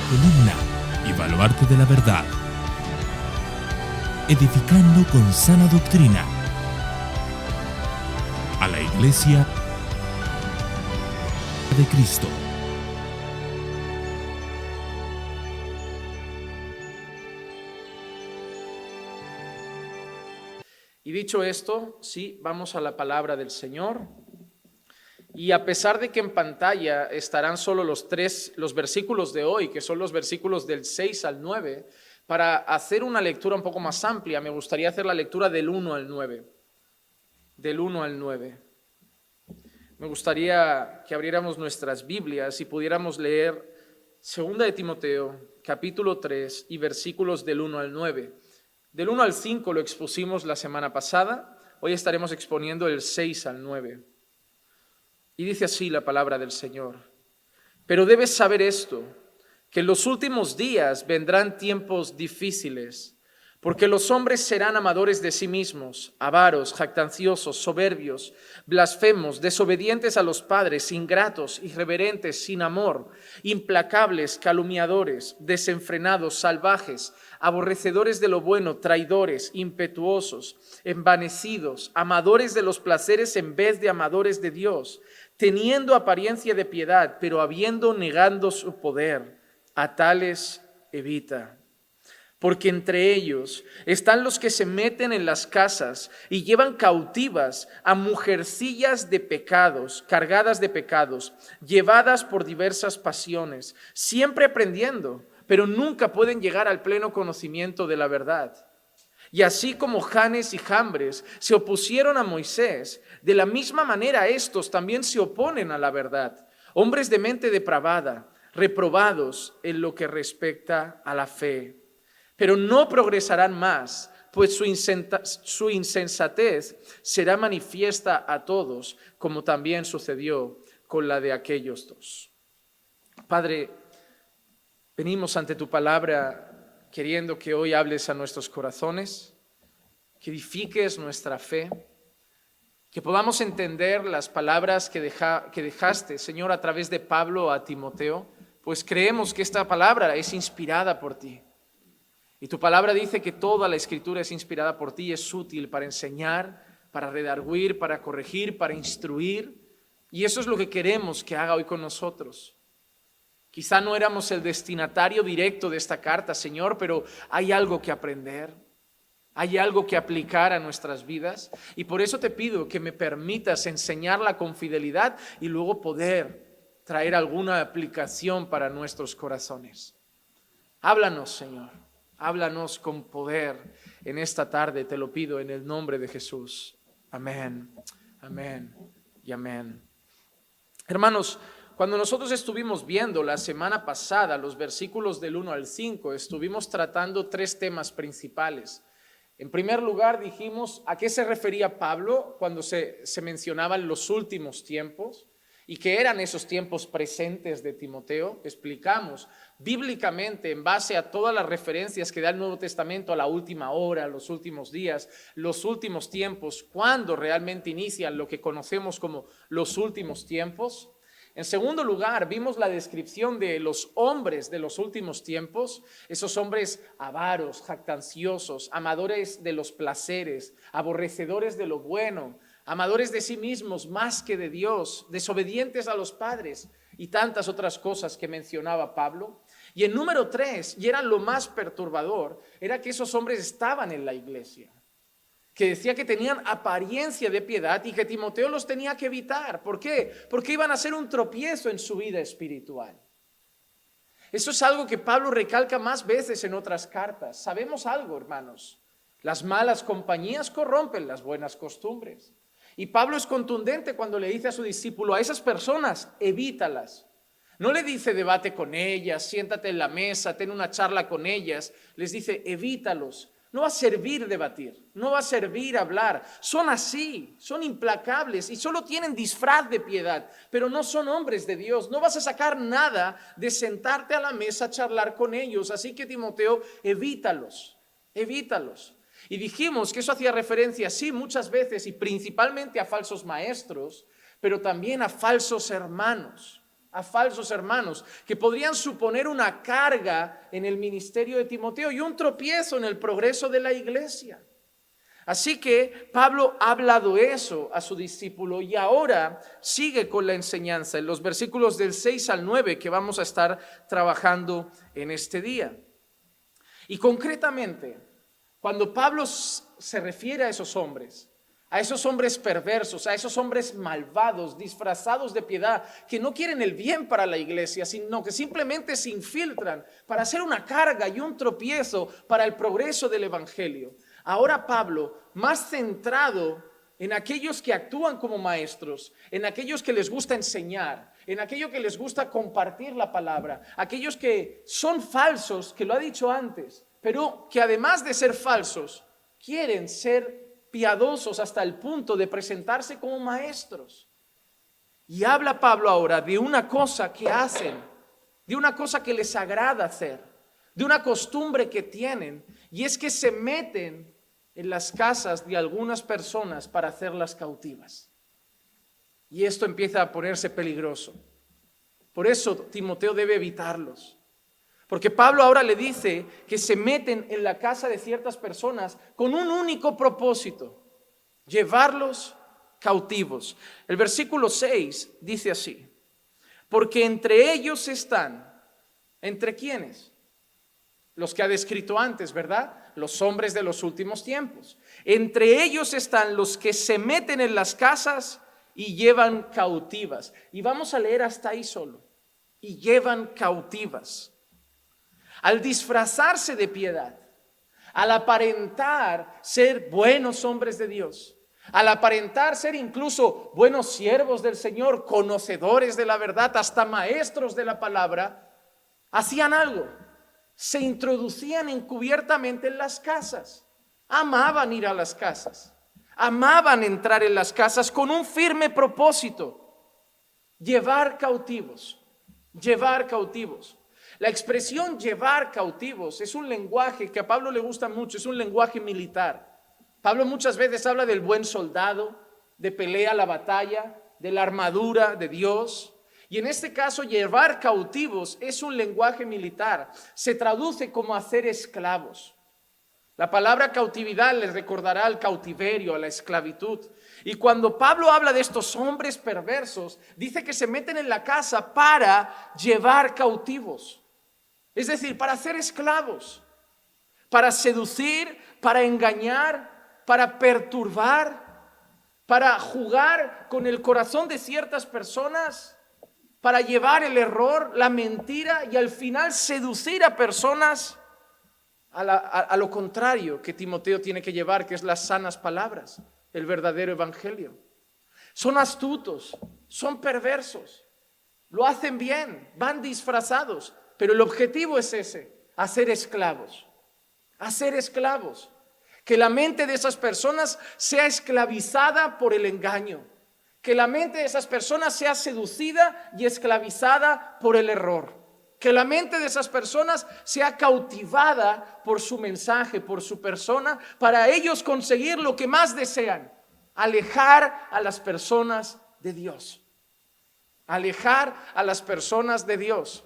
columna y baluarte de la verdad, edificando con sana doctrina a la Iglesia de Cristo. Y dicho esto, sí, vamos a la palabra del Señor. Y a pesar de que en pantalla estarán solo los versículos de hoy, que son los versículos del 6 al 9, para hacer una lectura un poco más amplia, me gustaría hacer la lectura del 1 al 9. Del 1 al 9. Me gustaría que abriéramos nuestras Biblias y pudiéramos leer 2 de Timoteo, capítulo 3 y versículos del 1 al 9. Del 1 al 5 lo expusimos la semana pasada, hoy estaremos exponiendo el 6 al 9. Y dice así la palabra del Señor: pero debes saber esto, que en los últimos días vendrán tiempos difíciles, porque los hombres serán amadores de sí mismos, avaros, jactanciosos, soberbios, blasfemos, desobedientes a los padres, ingratos, irreverentes, sin amor, implacables, calumniadores, desenfrenados, salvajes, aborrecedores de lo bueno, traidores, impetuosos, envanecidos, amadores de los placeres en vez de amadores de Dios, teniendo apariencia de piedad, pero habiendo negado su poder, a tales evita. Porque entre ellos están los que se meten en las casas y llevan cautivas a mujercillas de pecados, cargadas de pecados, llevadas por diversas pasiones, siempre aprendiendo, pero nunca pueden llegar al pleno conocimiento de la verdad. Y así como Janes y Jambres se opusieron a Moisés, de la misma manera estos también se oponen a la verdad, hombres de mente depravada, reprobados en lo que respecta a la fe. Pero no progresarán más, pues su insensatez será manifiesta a todos, como también sucedió con la de aquellos dos. Padre, venimos ante tu palabra queriendo que hoy hables a nuestros corazones, que edifiques nuestra fe, que podamos entender las palabras que dejaste, Señor, a través de Pablo a Timoteo, pues creemos que esta palabra es inspirada por ti. Y tu palabra dice que toda la Escritura es inspirada por ti y es útil para enseñar, para redarguir, para corregir, para instruir. Y eso es lo que queremos que haga hoy con nosotros. Quizá no éramos el destinatario directo de esta carta, Señor, pero hay algo que aprender, hay algo que aplicar a nuestras vidas. Y por eso te pido que me permitas enseñarla con fidelidad y luego poder traer alguna aplicación para nuestros corazones. Háblanos, Señor. Háblanos con poder en esta tarde, te lo pido en el nombre de Jesús. Amén, amén y amén. Hermanos, cuando nosotros estuvimos viendo la semana pasada los versículos del 1 al 5, estuvimos tratando 3 temas principales. En primer lugar, dijimos a qué se refería Pablo cuando se mencionaban los últimos tiempos. ¿Y qué eran esos tiempos presentes de Timoteo? Explicamos bíblicamente, en base a todas las referencias que da el Nuevo Testamento a la última hora, los últimos días, los últimos tiempos, cuándo realmente inician lo que conocemos como los últimos tiempos. En segundo lugar, vimos la descripción de los hombres de los últimos tiempos, esos hombres avaros, jactanciosos, amadores de los placeres, aborrecedores de lo bueno, amadores de sí mismos más que de Dios, desobedientes a los padres y tantas otras cosas que mencionaba Pablo. Y en número 3, y era lo más perturbador, era que esos hombres estaban en la iglesia, que decía que tenían apariencia de piedad y que Timoteo los tenía que evitar. ¿Por qué? Porque iban a ser un tropiezo en su vida espiritual. Eso es algo que Pablo recalca más veces en otras cartas. Sabemos algo, hermanos, las malas compañías corrompen las buenas costumbres. Y Pablo es contundente cuando le dice a su discípulo, a esas personas, evítalas. No le dice debate con ellas, siéntate en la mesa, ten una charla con ellas. Les dice evítalos. No va a servir debatir, no va a servir hablar. Son así, son implacables y solo tienen disfraz de piedad, pero no son hombres de Dios. No vas a sacar nada de sentarte a la mesa a charlar con ellos. Así que Timoteo, evítalos, evítalos. Y dijimos que eso hacía referencia, sí, muchas veces y principalmente a falsos maestros, pero también a falsos hermanos, a falsos hermanos, que podrían suponer una carga en el ministerio de Timoteo y un tropiezo en el progreso de la iglesia. Así que Pablo ha hablado eso a su discípulo y ahora sigue con la enseñanza en los versículos del 6 al 9 que vamos a estar trabajando en este día. Y concretamente, cuando Pablo se refiere a esos hombres perversos, a esos hombres malvados, disfrazados de piedad, que no quieren el bien para la iglesia, sino que simplemente se infiltran para hacer una carga y un tropiezo para el progreso del evangelio. Ahora Pablo, más centrado en aquellos que actúan como maestros, en aquellos que les gusta enseñar, en aquellos que les gusta compartir la palabra, aquellos que son falsos, que lo ha dicho antes, pero que además de ser falsos, quieren ser piadosos hasta el punto de presentarse como maestros. Y habla Pablo ahora de una cosa que hacen, de una cosa que les agrada hacer, de una costumbre que tienen, y es que se meten en las casas de algunas personas para hacerlas cautivas. Y esto empieza a ponerse peligroso. Por eso Timoteo debe evitarlos. Porque Pablo ahora le dice que se meten en la casa de ciertas personas con un único propósito: llevarlos cautivos. El versículo 6 dice así: porque entre ellos están, ¿entre quiénes? Los que ha descrito antes, ¿verdad? Los hombres de los últimos tiempos. Entre ellos están los que se meten en las casas y llevan cautivas. Y vamos a leer hasta ahí solo. Y llevan cautivas. Al disfrazarse de piedad, al aparentar ser buenos hombres de Dios, al aparentar ser incluso buenos siervos del Señor, conocedores de la verdad, hasta maestros de la palabra, hacían algo: se introducían encubiertamente en las casas. Amaban ir a las casas, amaban entrar en las casas con un firme propósito: llevar cautivos, llevar cautivos. La expresión llevar cautivos es un lenguaje que a Pablo le gusta mucho, es un lenguaje militar. Pablo muchas veces habla del buen soldado, de pelea la batalla, de la armadura de Dios. Y en este caso, llevar cautivos es un lenguaje militar. Se traduce como hacer esclavos. La palabra cautividad les recordará al cautiverio, a la esclavitud. Y cuando Pablo habla de estos hombres perversos, dice que se meten en la casa para llevar cautivos. Es decir, para hacer esclavos, para seducir, para engañar, para perturbar, para jugar con el corazón de ciertas personas, para llevar el error, la mentira y al final seducir a personas a lo contrario que Timoteo tiene que llevar, que es las sanas palabras, el verdadero evangelio. Son astutos, son perversos, lo hacen bien, van disfrazados, pero el objetivo es ese: hacer esclavos, hacer esclavos. Que la mente de esas personas sea esclavizada por el engaño, que la mente de esas personas sea seducida y esclavizada por el error, que la mente de esas personas sea cautivada por su mensaje, por su persona, para ellos conseguir lo que más desean: alejar a las personas de Dios, alejar a las personas de Dios.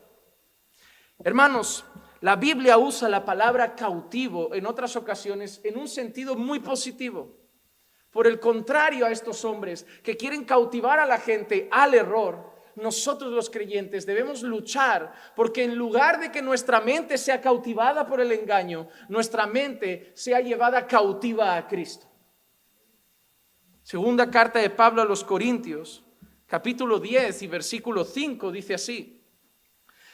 Hermanos, la Biblia usa la palabra cautivo en otras ocasiones en un sentido muy positivo. Por el contrario a estos hombres que quieren cautivar a la gente al error, nosotros los creyentes debemos luchar porque en lugar de que nuestra mente sea cautivada por el engaño, nuestra mente sea llevada cautiva a Cristo. Segunda carta de Pablo a los Corintios, capítulo 10 y versículo 5 dice así: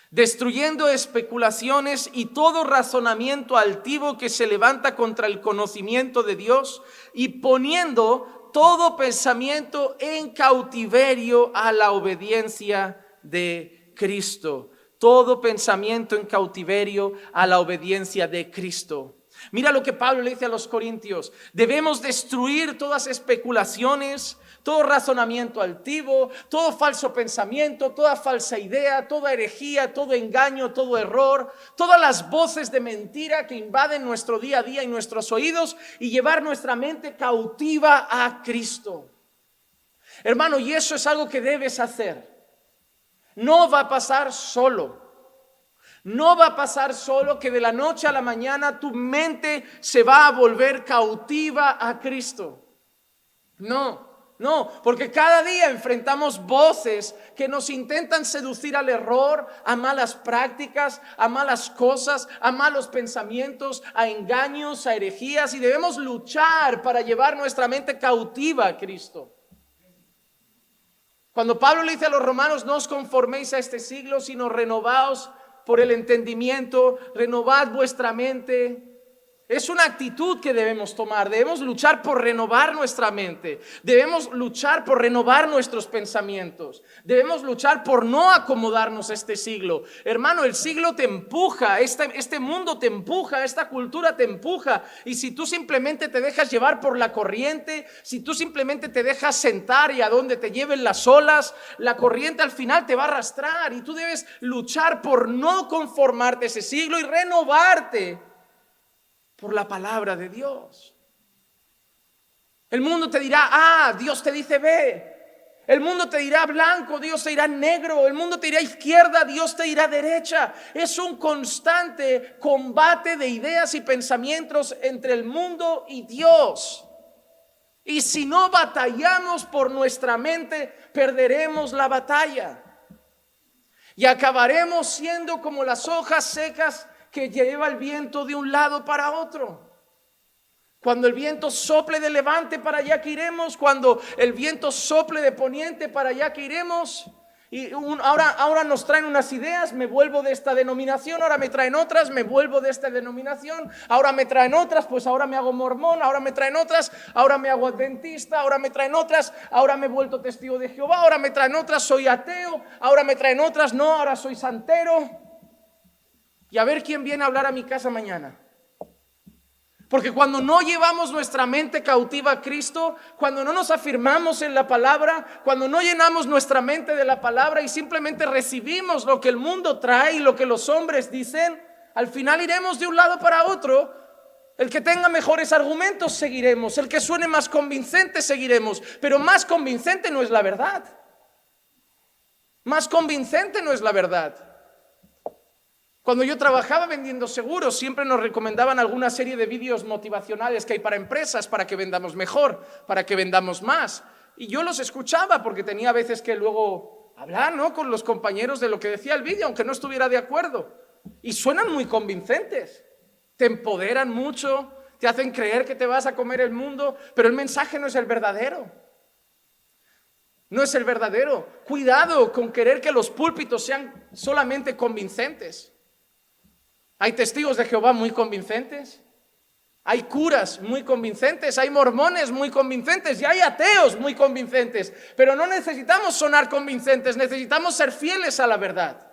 destruyendo especulaciones y todo razonamiento altivo que se levanta contra el conocimiento de Dios y poniendo todo pensamiento en cautiverio a la obediencia de Cristo. Todo pensamiento en cautiverio a la obediencia de Cristo. Mira lo que Pablo le dice a los corintios: debemos destruir todas especulaciones, todo razonamiento altivo, todo falso pensamiento, toda falsa idea, toda herejía, todo engaño, todo error, todas las voces de mentira que invaden nuestro día a día y nuestros oídos, y llevar nuestra mente cautiva a Cristo. Hermano, y eso es algo que debes hacer. No va a pasar solo. No va a pasar solo que de la noche a la mañana tu mente se va a volver cautiva a Cristo. No, porque cada día enfrentamos voces que nos intentan seducir al error, a malas prácticas, a malas cosas, a malos pensamientos, a engaños, a herejías, y debemos luchar para llevar nuestra mente cautiva a Cristo. Cuando Pablo le dice a los romanos, no os conforméis a este siglo, sino renovaos por el entendimiento, renovad vuestra mente. Es una actitud que debemos tomar. Debemos luchar por renovar nuestra mente. Debemos luchar por renovar nuestros pensamientos. Debemos luchar por no acomodarnos a este siglo. Hermano, el siglo te empuja, este mundo te empuja, esta cultura te empuja. Y si tú simplemente te dejas llevar por la corriente, si tú simplemente te dejas sentar y a donde te lleven las olas, la corriente al final te va a arrastrar. Y tú debes luchar por no conformarte a ese siglo y renovarte por la palabra de Dios. El mundo te dirá, Dios te dice ve. El mundo te dirá blanco, Dios te dirá negro. El mundo te dirá izquierda, Dios te dirá derecha. Es un constante combate de ideas y pensamientos entre el mundo y Dios. Y si no batallamos por nuestra mente, perderemos la batalla. Y acabaremos siendo como las hojas secas que lleva el viento de un lado para otro. Cuando el viento sople de levante, para allá que iremos. Cuando el viento sople de poniente, para allá que iremos. Y ahora nos traen unas ideas, me vuelvo de esta denominación. Ahora me traen otras, me vuelvo de esta denominación. Ahora me traen otras, pues ahora me hago mormón. Ahora me traen otras, ahora me hago adventista. Ahora me traen otras, ahora me he vuelto testigo de Jehová. Ahora me traen otras, soy ateo. Ahora me traen otras, no, ahora soy santero. Y a ver quién viene a hablar a mi casa mañana. Porque cuando no llevamos nuestra mente cautiva a Cristo, cuando no nos afirmamos en la palabra, cuando no llenamos nuestra mente de la palabra y simplemente recibimos lo que el mundo trae y lo que los hombres dicen, al final iremos de un lado para otro. El que tenga mejores argumentos seguiremos, el que suene más convincente seguiremos, pero más convincente no es la verdad. Más convincente no es la verdad. Cuando yo trabajaba vendiendo seguros, siempre nos recomendaban alguna serie de vídeos motivacionales que hay para empresas, para que vendamos mejor, para que vendamos más. Y yo los escuchaba porque tenía a veces que luego hablar, ¿no?, con los compañeros de lo que decía el vídeo, aunque no estuviera de acuerdo. Y suenan muy convincentes, te empoderan mucho, te hacen creer que te vas a comer el mundo, pero el mensaje no es el verdadero. No es el verdadero. Cuidado con querer que los púlpitos sean solamente convincentes. Hay testigos de Jehová muy convincentes, hay curas muy convincentes, hay mormones muy convincentes y hay ateos muy convincentes, pero no necesitamos sonar convincentes, necesitamos ser fieles a la verdad.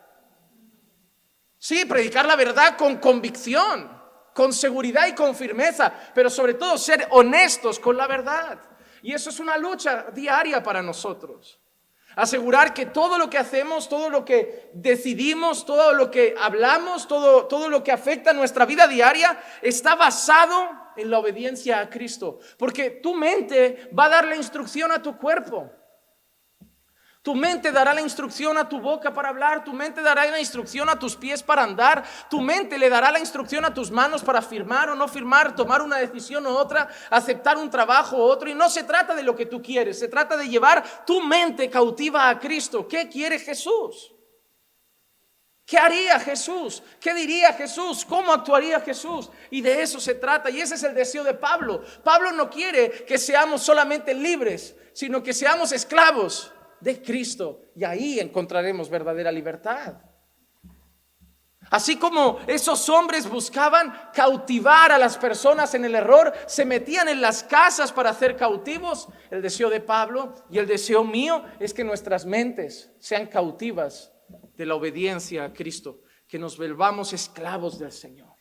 Sí, predicar la verdad con convicción, con seguridad y con firmeza, pero sobre todo ser honestos con la verdad. Y eso es una lucha diaria para nosotros. Asegurar que todo lo que hacemos, todo lo que decidimos, todo lo que hablamos, todo lo que afecta a nuestra vida diaria está basado en la obediencia a Cristo. Porque tu mente va a dar la instrucción a tu cuerpo. Tu mente dará la instrucción a tu boca para hablar, tu mente dará la instrucción a tus pies para andar, tu mente le dará la instrucción a tus manos para firmar o no firmar, tomar una decisión u otra, aceptar un trabajo u otro. Y no se trata de lo que tú quieres, se trata de llevar tu mente cautiva a Cristo. ¿Qué quiere Jesús? ¿Qué haría Jesús? ¿Qué diría Jesús? ¿Cómo actuaría Jesús? Y de eso se trata, y ese es el deseo de Pablo. Pablo no quiere que seamos solamente libres, sino que seamos esclavos de Cristo, y ahí encontraremos verdadera libertad. Así como esos hombres buscaban cautivar a las personas en el error, se metían en las casas para hacer cautivos, el deseo de Pablo y el deseo mío es que nuestras mentes sean cautivas de la obediencia a Cristo, que nos volvamos esclavos del Señor.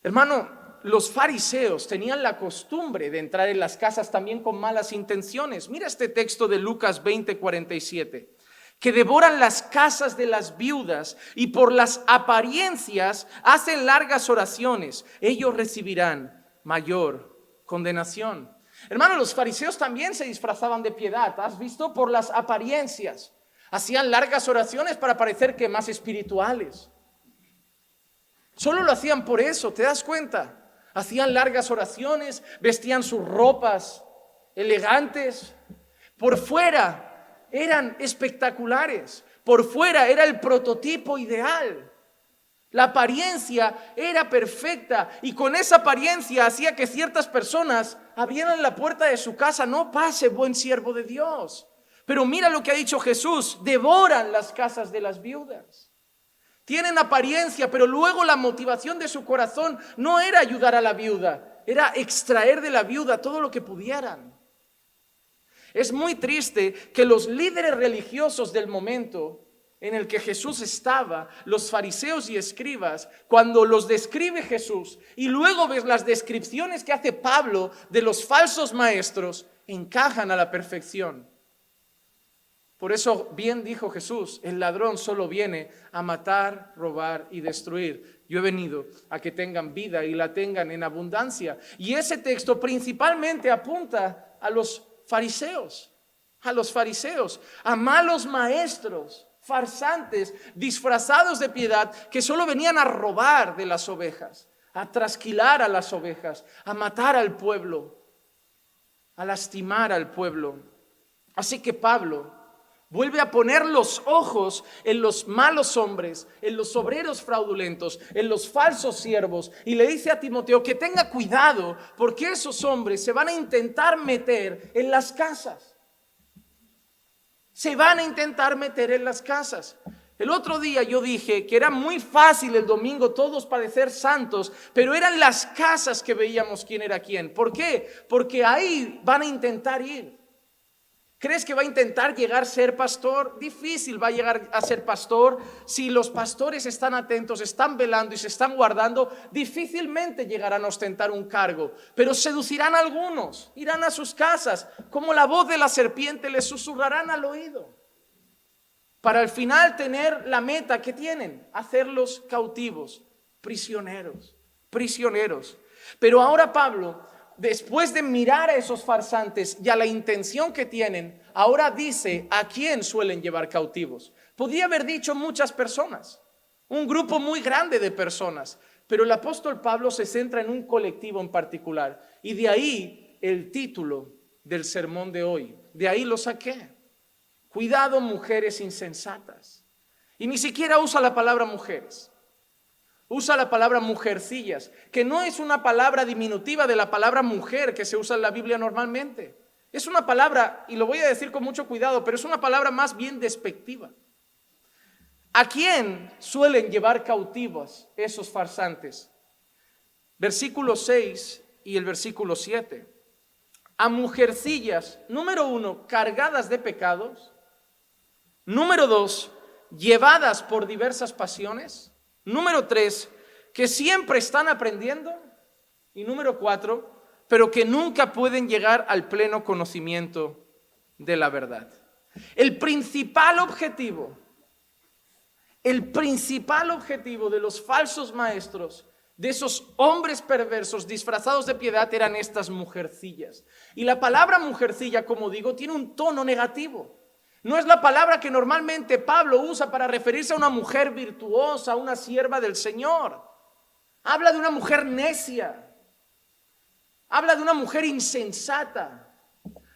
Hermano, los fariseos tenían la costumbre de entrar en las casas también con malas intenciones. Mira este texto de Lucas 20:47. Que devoran las casas de las viudas y por las apariencias hacen largas oraciones. Ellos recibirán mayor condenación. Hermano, los fariseos también se disfrazaban de piedad. ¿Has visto? Por las apariencias. Hacían largas oraciones para parecer que más espirituales. Solo lo hacían por eso, ¿te das cuenta? Hacían largas oraciones, vestían sus ropas elegantes. Por fuera eran espectaculares. Por fuera era el prototipo ideal. La apariencia era perfecta y con esa apariencia hacía que ciertas personas abrieran la puerta de su casa. No pase, buen siervo de Dios. Pero mira lo que ha dicho Jesús: devoran las casas de las viudas. Tienen apariencia, pero luego la motivación de su corazón no era ayudar a la viuda, era extraer de la viuda todo lo que pudieran. Es muy triste que los líderes religiosos del momento en el que Jesús estaba, los fariseos y escribas, cuando los describe Jesús y luego ves las descripciones que hace Pablo de los falsos maestros, encajan a la perfección. Por eso bien dijo Jesús: el ladrón solo viene a matar, robar y destruir. Yo he venido a que tengan vida y la tengan en abundancia. Y ese texto principalmente apunta a los fariseos, a malos maestros, farsantes, disfrazados de piedad, que solo venían a robar de las ovejas, a trasquilar a las ovejas, a matar al pueblo, a lastimar al pueblo. Así que Pablo vuelve a poner los ojos en los malos hombres, en los obreros fraudulentos, en los falsos siervos, y le dice a Timoteo que tenga cuidado, porque esos hombres se van a intentar meter en las casas. Se van a intentar meter en las casas. El otro día yo dije que era muy fácil el domingo todos parecer santos, pero eran las casas que veíamos quién era quién. ¿Por qué? Porque ahí van a intentar ir. ¿Crees que va a intentar llegar a ser pastor? Difícil va a llegar a ser pastor. Si los pastores están atentos, están velando y se están guardando, difícilmente llegarán a ostentar un cargo. Pero seducirán a algunos, irán a sus casas, como la voz de la serpiente les susurrarán al oído. Para al final tener la meta que tienen: hacerlos cautivos, prisioneros. Pero ahora Pablo, después de mirar a esos farsantes y a la intención que tienen, ahora dice a quién suelen llevar cautivos. Podría haber dicho muchas personas, un grupo muy grande de personas, pero el apóstol Pablo se centra en un colectivo en particular, y de ahí el título del sermón de hoy. De ahí lo saqué: cuidado, mujeres insensatas. Y ni siquiera usa la palabra mujeres. Usa la palabra mujercillas, que no es una palabra diminutiva de la palabra mujer que se usa en la Biblia normalmente. Es una palabra, y lo voy a decir con mucho cuidado, pero es una palabra más bien despectiva. ¿A quién suelen llevar cautivos esos farsantes? Versículo 6 y el versículo 7. A mujercillas, número 1, cargadas de pecados. Número 2, llevadas por diversas pasiones. Número 3, que siempre están aprendiendo. Y número 4, pero que nunca pueden llegar al pleno conocimiento de la verdad. El principal objetivo de los falsos maestros, de esos hombres perversos disfrazados de piedad, eran estas mujercillas. Y la palabra mujercilla, como digo, tiene un tono negativo. No es la palabra que normalmente Pablo usa para referirse a una mujer virtuosa, a una sierva del Señor. Habla de una mujer necia. Habla de una mujer insensata.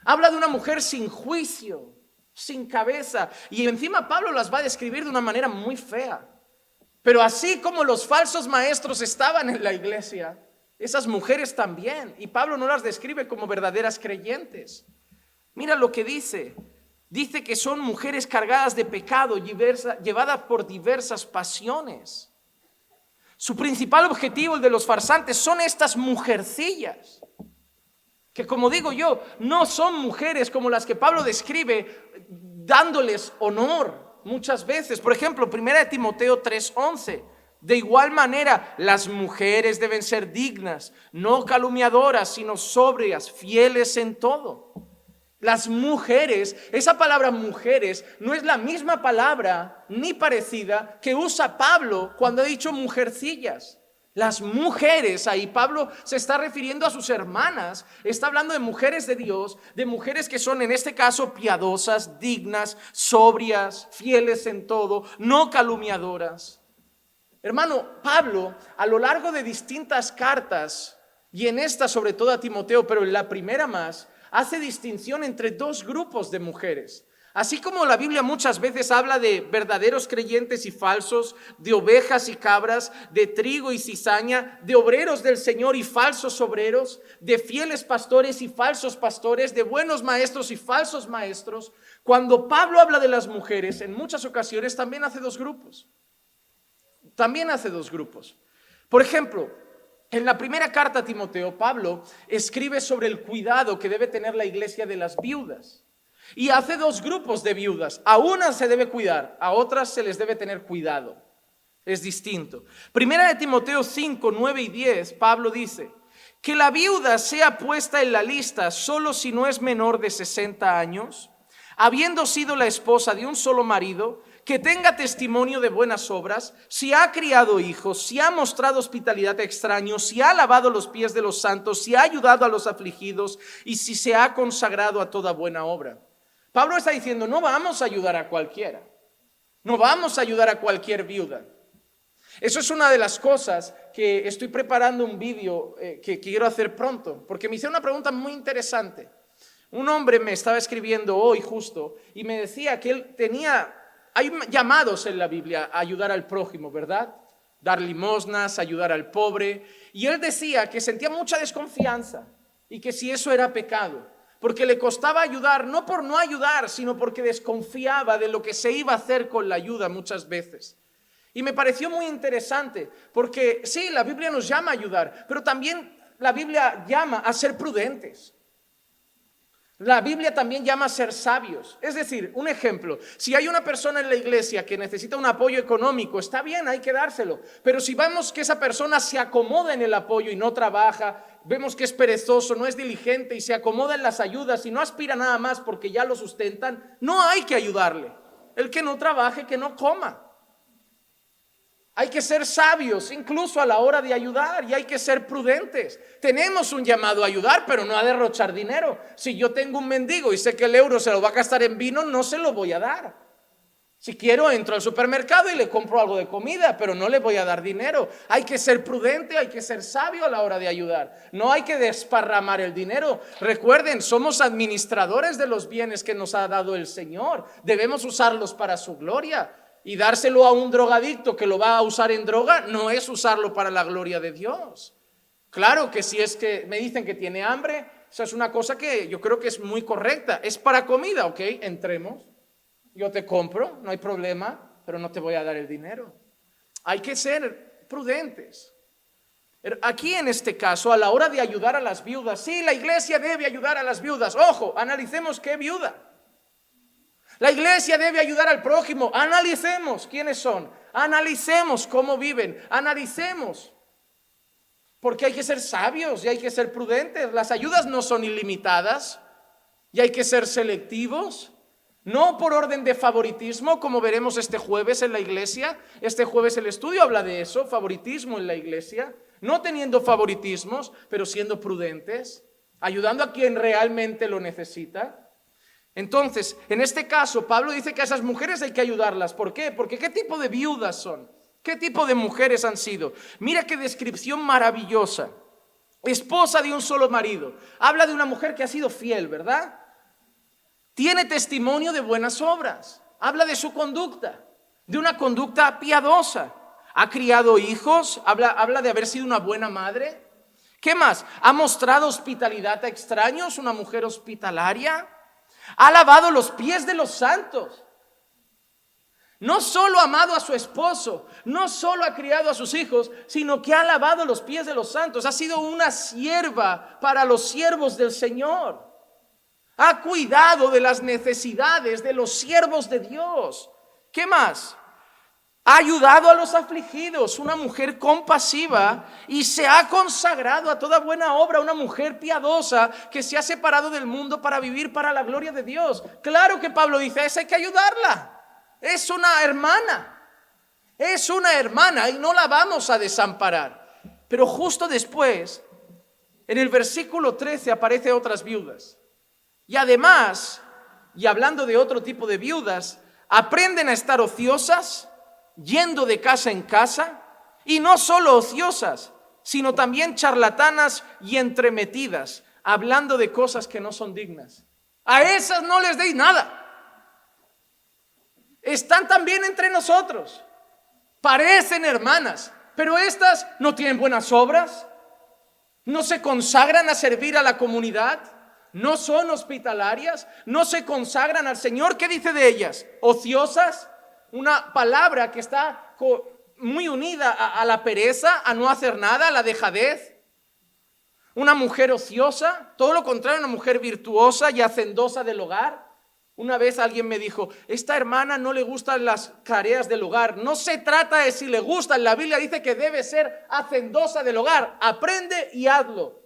Habla de una mujer sin juicio, sin cabeza. Y encima Pablo las va a describir de una manera muy fea. Pero así como los falsos maestros estaban en la iglesia, esas mujeres también. Y Pablo no las describe como verdaderas creyentes. Mira lo que dice. Dice que son mujeres cargadas de pecado, llevadas por diversas pasiones. Su principal objetivo, el de los farsantes, son estas mujercillas, que, como digo yo, no son mujeres como las que Pablo describe, dándoles honor muchas veces. Por ejemplo, 1 Timoteo 3:11. De igual manera, las mujeres deben ser dignas, no calumniadoras, sino sobrias, fieles en todo. Las mujeres, esa palabra mujeres no es la misma palabra ni parecida que usa Pablo cuando ha dicho mujercillas. Las mujeres, ahí Pablo se está refiriendo a sus hermanas, está hablando de mujeres de Dios, de mujeres que son en este caso piadosas, dignas, sobrias, fieles en todo, no calumniadoras. Hermano, Pablo a lo largo de distintas cartas, y en esta sobre todo a Timoteo, pero en la primera más, hace distinción entre dos grupos de mujeres. Así como la Biblia muchas veces habla de verdaderos creyentes y falsos, de ovejas y cabras, de trigo y cizaña, de obreros del Señor y falsos obreros, de fieles pastores y falsos pastores, de buenos maestros y falsos maestros, cuando Pablo habla de las mujeres, en muchas ocasiones también hace dos grupos. Por ejemplo, en la primera carta a Timoteo, Pablo escribe sobre el cuidado que debe tener la iglesia de las viudas. Y hace dos grupos de viudas. A unas se debe cuidar, a otras se les debe tener cuidado. Es distinto. Primera de Timoteo 5, 9 y 10, Pablo dice: que la viuda sea puesta en la lista solo si no es menor de 60 años, habiendo sido la esposa de un solo marido, que tenga testimonio de buenas obras, si ha criado hijos, si ha mostrado hospitalidad a extraños, si ha lavado los pies de los santos, si ha ayudado a los afligidos y si se ha consagrado a toda buena obra. Pablo está diciendo, no vamos a ayudar a cualquiera, no vamos a ayudar a cualquier viuda. Eso es una de las cosas que estoy preparando un vídeo que quiero hacer pronto, porque me hicieron una pregunta muy interesante. Un hombre me estaba escribiendo hoy justo y me decía que hay llamados en la Biblia a ayudar al prójimo, ¿verdad? Dar limosnas, ayudar al pobre. Y él decía que sentía mucha desconfianza y que si eso era pecado. Porque le costaba ayudar, no por no ayudar, sino porque desconfiaba de lo que se iba a hacer con la ayuda muchas veces. Y me pareció muy interesante, porque sí, la Biblia nos llama a ayudar, pero también la Biblia llama a ser prudentes. La Biblia también llama a ser sabios. Es decir, un ejemplo, si hay una persona en la iglesia que necesita un apoyo económico, está bien, hay que dárselo. Pero si vemos que esa persona se acomoda en el apoyo y no trabaja, vemos que es perezoso, no es diligente y se acomoda en las ayudas y no aspira nada más porque ya lo sustentan, no hay que ayudarle. El que no trabaje, que no coma. Hay que ser sabios incluso a la hora de ayudar y hay que ser prudentes. Tenemos un llamado a ayudar, pero no a derrochar dinero. Si yo tengo un mendigo y sé que el euro se lo va a gastar en vino, no se lo voy a dar. Si quiero, entro al supermercado y le compro algo de comida, pero no le voy a dar dinero. Hay que ser prudente, hay que ser sabio a la hora de ayudar. No hay que desparramar el dinero. Recuerden, somos administradores de los bienes que nos ha dado el Señor. Debemos usarlos para su gloria. Y dárselo a un drogadicto que lo va a usar en droga no es usarlo para la gloria de Dios. Claro que si es que me dicen que tiene hambre, esa es una cosa que yo creo que es muy correcta. Es para comida, ok, entremos. Yo te compro, no hay problema, pero no te voy a dar el dinero. Hay que ser prudentes. Aquí en este caso, a la hora de ayudar a las viudas, sí, la iglesia debe ayudar a las viudas. Ojo, analicemos qué viuda. La iglesia debe ayudar al prójimo. Analicemos quiénes son. Analicemos cómo viven. Analicemos. Porque hay que ser sabios y hay que ser prudentes. Las ayudas no son ilimitadas y hay que ser selectivos. No por orden de favoritismo, como veremos este jueves en la iglesia. Este jueves el estudio habla de eso, favoritismo en la iglesia. No teniendo favoritismos, pero siendo prudentes, ayudando a quien realmente lo necesita. Entonces, en este caso, Pablo dice que a esas mujeres hay que ayudarlas. ¿Por qué? Porque ¿qué tipo de viudas son? ¿Qué tipo de mujeres han sido? Mira qué descripción maravillosa. Esposa de un solo marido. Habla de una mujer que ha sido fiel, ¿verdad? Tiene testimonio de buenas obras. Habla de su conducta, de una conducta piadosa. Ha criado hijos, habla de haber sido una buena madre. ¿Qué más? Ha mostrado hospitalidad a extraños, una mujer hospitalaria. Ha lavado los pies de los santos. No solo ha amado a su esposo, no solo ha criado a sus hijos, sino que ha lavado los pies de los santos. Ha sido una sierva para los siervos del Señor. Ha cuidado de las necesidades de los siervos de Dios. ¿Qué más? Ha ayudado a los afligidos, una mujer compasiva y se ha consagrado a toda buena obra, una mujer piadosa que se ha separado del mundo para vivir para la gloria de Dios. Claro que Pablo dice, a esa hay que ayudarla. Es una hermana y no la vamos a desamparar. Pero justo después, en el versículo 13 aparecen otras viudas. Y además, y hablando de otro tipo de viudas, aprenden a estar ociosas, yendo de casa en casa, y no solo ociosas, sino también charlatanas y entremetidas, hablando de cosas que no son dignas. A esas no les deis nada. Están también entre nosotros. Parecen hermanas, pero estas no tienen buenas obras, no se consagran a servir a la comunidad, no son hospitalarias, no se consagran al Señor. ¿Qué dice de ellas? Ociosas, una palabra que está muy unida a la pereza, a no hacer nada, a la dejadez. Una mujer ociosa, todo lo contrario, una mujer virtuosa y hacendosa del hogar. Una vez alguien me dijo, esta hermana no le gustan las tareas del hogar. No se trata de si le gustan, la Biblia dice que debe ser hacendosa del hogar. Aprende y hazlo.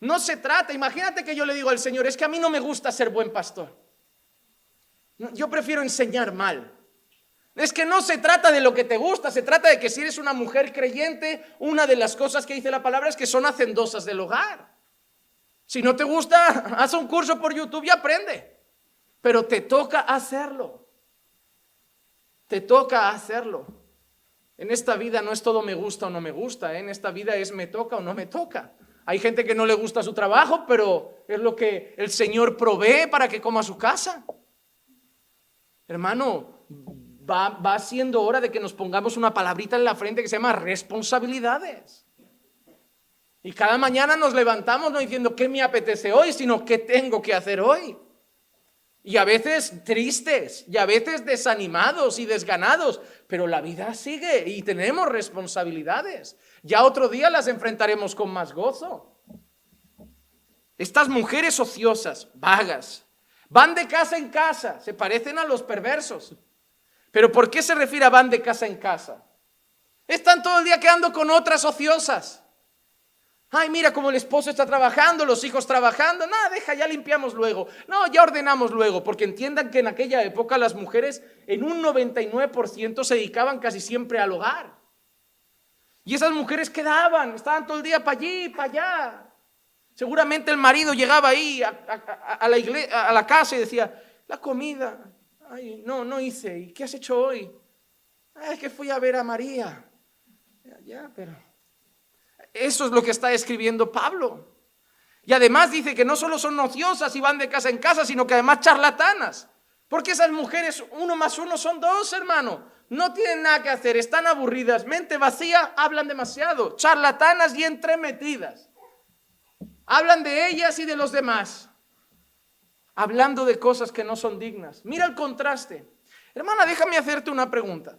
No se trata, imagínate que yo le digo al Señor, es que a mí no me gusta ser buen pastor. Yo prefiero enseñar mal. Es que no se trata de lo que te gusta, se trata de que si eres una mujer creyente, una de las cosas que dice la palabra es que son hacendosas del hogar. Si no te gusta, haz un curso por YouTube y aprende. Pero te toca hacerlo. Te toca hacerlo. En esta vida no es todo me gusta o no me gusta, ¿eh? En esta vida es me toca o no me toca. Hay gente que no le gusta su trabajo, pero es lo que el Señor provee para que coma su casa. Hermano, va siendo hora de que nos pongamos una palabrita en la frente que se llama responsabilidades. Y cada mañana nos levantamos no diciendo qué me apetece hoy, sino qué tengo que hacer hoy. Y a veces tristes, y a veces desanimados y desganados, pero la vida sigue y tenemos responsabilidades. Ya otro día las enfrentaremos con más gozo. Estas mujeres ociosas, vagas, van de casa en casa, se parecen a los perversos. ¿Pero por qué se refiere a van de casa en casa? Están todo el día quedando con otras ociosas. Ay, mira cómo el esposo está trabajando, los hijos trabajando. Nada, deja, ya limpiamos luego. No, ya ordenamos luego, porque entiendan que en aquella época las mujeres en un 99% se dedicaban casi siempre al hogar. Y esas mujeres estaban todo el día para allí, para allá. Seguramente el marido llegaba ahí a la iglesia, a la casa y decía, la comida, ay, no hice. ¿Y qué has hecho hoy? Ay, es que fui a ver a María. Ya, pero... Eso es lo que está escribiendo Pablo. Y además dice que no solo son ociosas y van de casa en casa, sino que además charlatanas. Porque esas mujeres, 1 más 1 son 2, hermano. No tienen nada que hacer, están aburridas, mente vacía, hablan demasiado. Charlatanas y entremetidas. Hablan de ellas y de los demás. Hablando de cosas que no son dignas. Mira el contraste. Hermana, déjame hacerte una pregunta.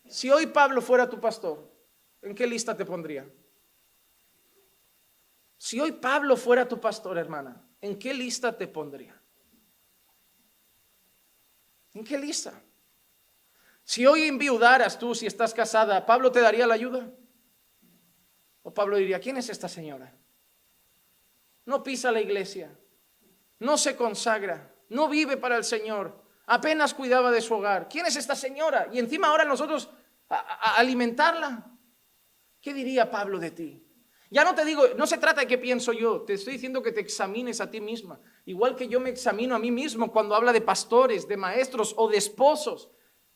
Si hoy Pablo fuera tu pastor, ¿en qué lista te pondría? Si hoy Pablo fuera tu pastor, hermana, ¿en qué lista te pondría? ¿En qué lista? Si hoy enviudaras tú, si estás casada, ¿Pablo te daría la ayuda? O Pablo diría, ¿quién es esta señora? No pisa la iglesia, no se consagra, no vive para el Señor, apenas cuidaba de su hogar. ¿Quién es esta señora? Y encima ahora nosotros a alimentarla. ¿Qué diría Pablo de ti? Ya no te digo, no se trata de qué pienso yo, te estoy diciendo que te examines a ti misma, igual que yo me examino a mí mismo cuando habla de pastores, de maestros o de esposos.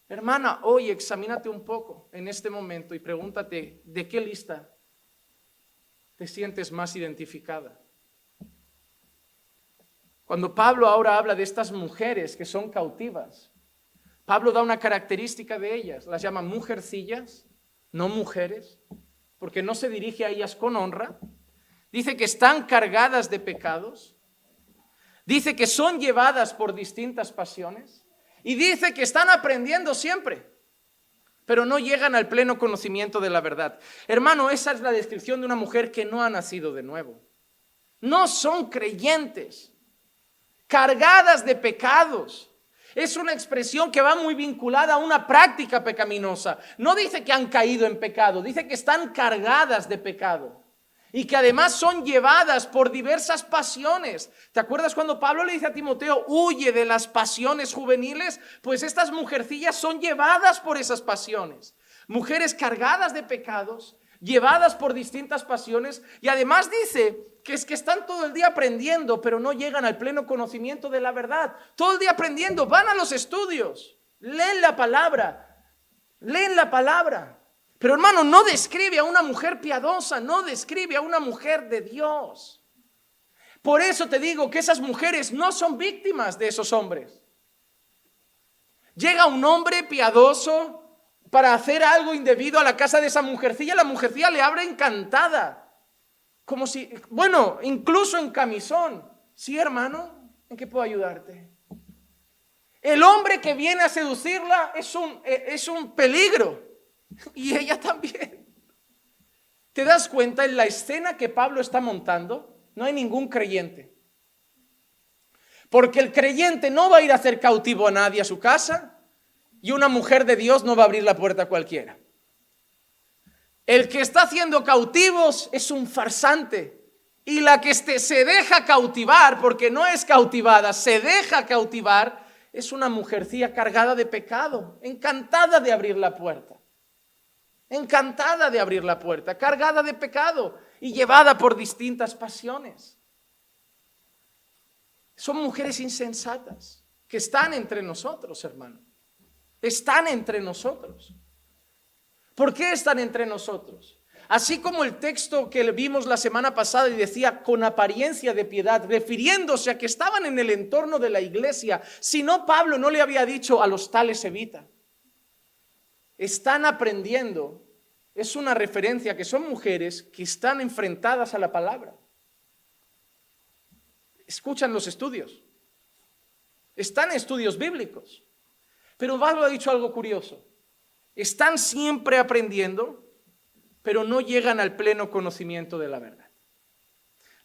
Hermana, hoy examínate un poco en este momento y pregúntate, ¿de qué lista te sientes más identificada? Cuando Pablo ahora habla de estas mujeres que son cautivas, Pablo da una característica de ellas, las llama mujercillas, no mujeres, porque no se dirige a ellas con honra. Dice que están cargadas de pecados, dice que son llevadas por distintas pasiones y dice que están aprendiendo siempre, pero no llegan al pleno conocimiento de la verdad. Hermano, esa es la descripción de una mujer que no ha nacido de nuevo. No son creyentes, cargadas de pecados. Es una expresión que va muy vinculada a una práctica pecaminosa. No dice que han caído en pecado, dice que están cargadas de pecado y que además son llevadas por diversas pasiones. ¿Te acuerdas cuando Pablo le dice a Timoteo, huye de las pasiones juveniles? Pues estas mujercillas son llevadas por esas pasiones. mujeres cargadas de pecados, llevadas por distintas pasiones, y además dice que es que están todo el día aprendiendo, pero no llegan al pleno conocimiento de la verdad. Todo el día aprendiendo, van a los estudios, leen la palabra, pero hermano, no describe a una mujer piadosa, no describe a una mujer de Dios. Por eso te digo que esas mujeres no son víctimas de esos hombres. Llega un hombre piadoso para hacer algo indebido a la casa de esa mujercilla, la mujercilla le abre encantada, como si, bueno, incluso en camisón. Sí, hermano, ¿en qué puedo ayudarte? El hombre que viene a seducirla es un peligro, y ella también. ¿Te das cuenta? En la escena que Pablo está montando no hay ningún creyente, porque el creyente no va a ir a hacer cautivo a nadie a su casa, y una mujer de Dios no va a abrir la puerta a cualquiera. El que está haciendo cautivos es un farsante, y la que se deja cautivar, porque no es cautivada, se deja cautivar, es una mujercilla cargada de pecado, encantada de abrir la puerta, cargada de pecado y llevada por distintas pasiones. Son mujeres insensatas que están entre nosotros, hermano. Están entre nosotros. ¿Por qué están entre nosotros? Así como el texto que vimos la semana pasada y decía con apariencia de piedad, refiriéndose a que estaban en el entorno de la iglesia, si no, Pablo no le había dicho a los tales evita. Están aprendiendo, es una referencia que son mujeres que están enfrentadas a la palabra. Escuchan los estudios, están en estudios bíblicos. Pero Pablo ha dicho algo curioso. Están siempre aprendiendo, pero no llegan al pleno conocimiento de la verdad.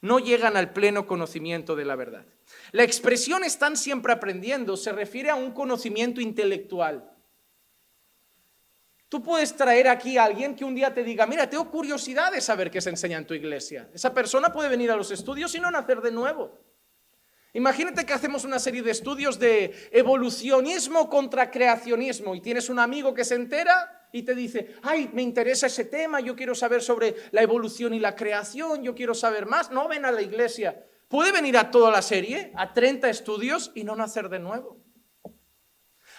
No llegan al pleno conocimiento de la verdad. La expresión están siempre aprendiendo se refiere a un conocimiento intelectual. Tú puedes traer aquí a alguien que un día te diga, mira, tengo curiosidad de saber qué se enseña en tu iglesia. Esa persona puede venir a los estudios y no nacer de nuevo. Imagínate que hacemos una serie de estudios de evolucionismo contra creacionismo y tienes un amigo que se entera y te dice, ay, me interesa ese tema, yo quiero saber sobre la evolución y la creación, yo quiero saber más. No, ven a la iglesia. Puede venir a toda la serie, a 30 estudios y no nacer de nuevo.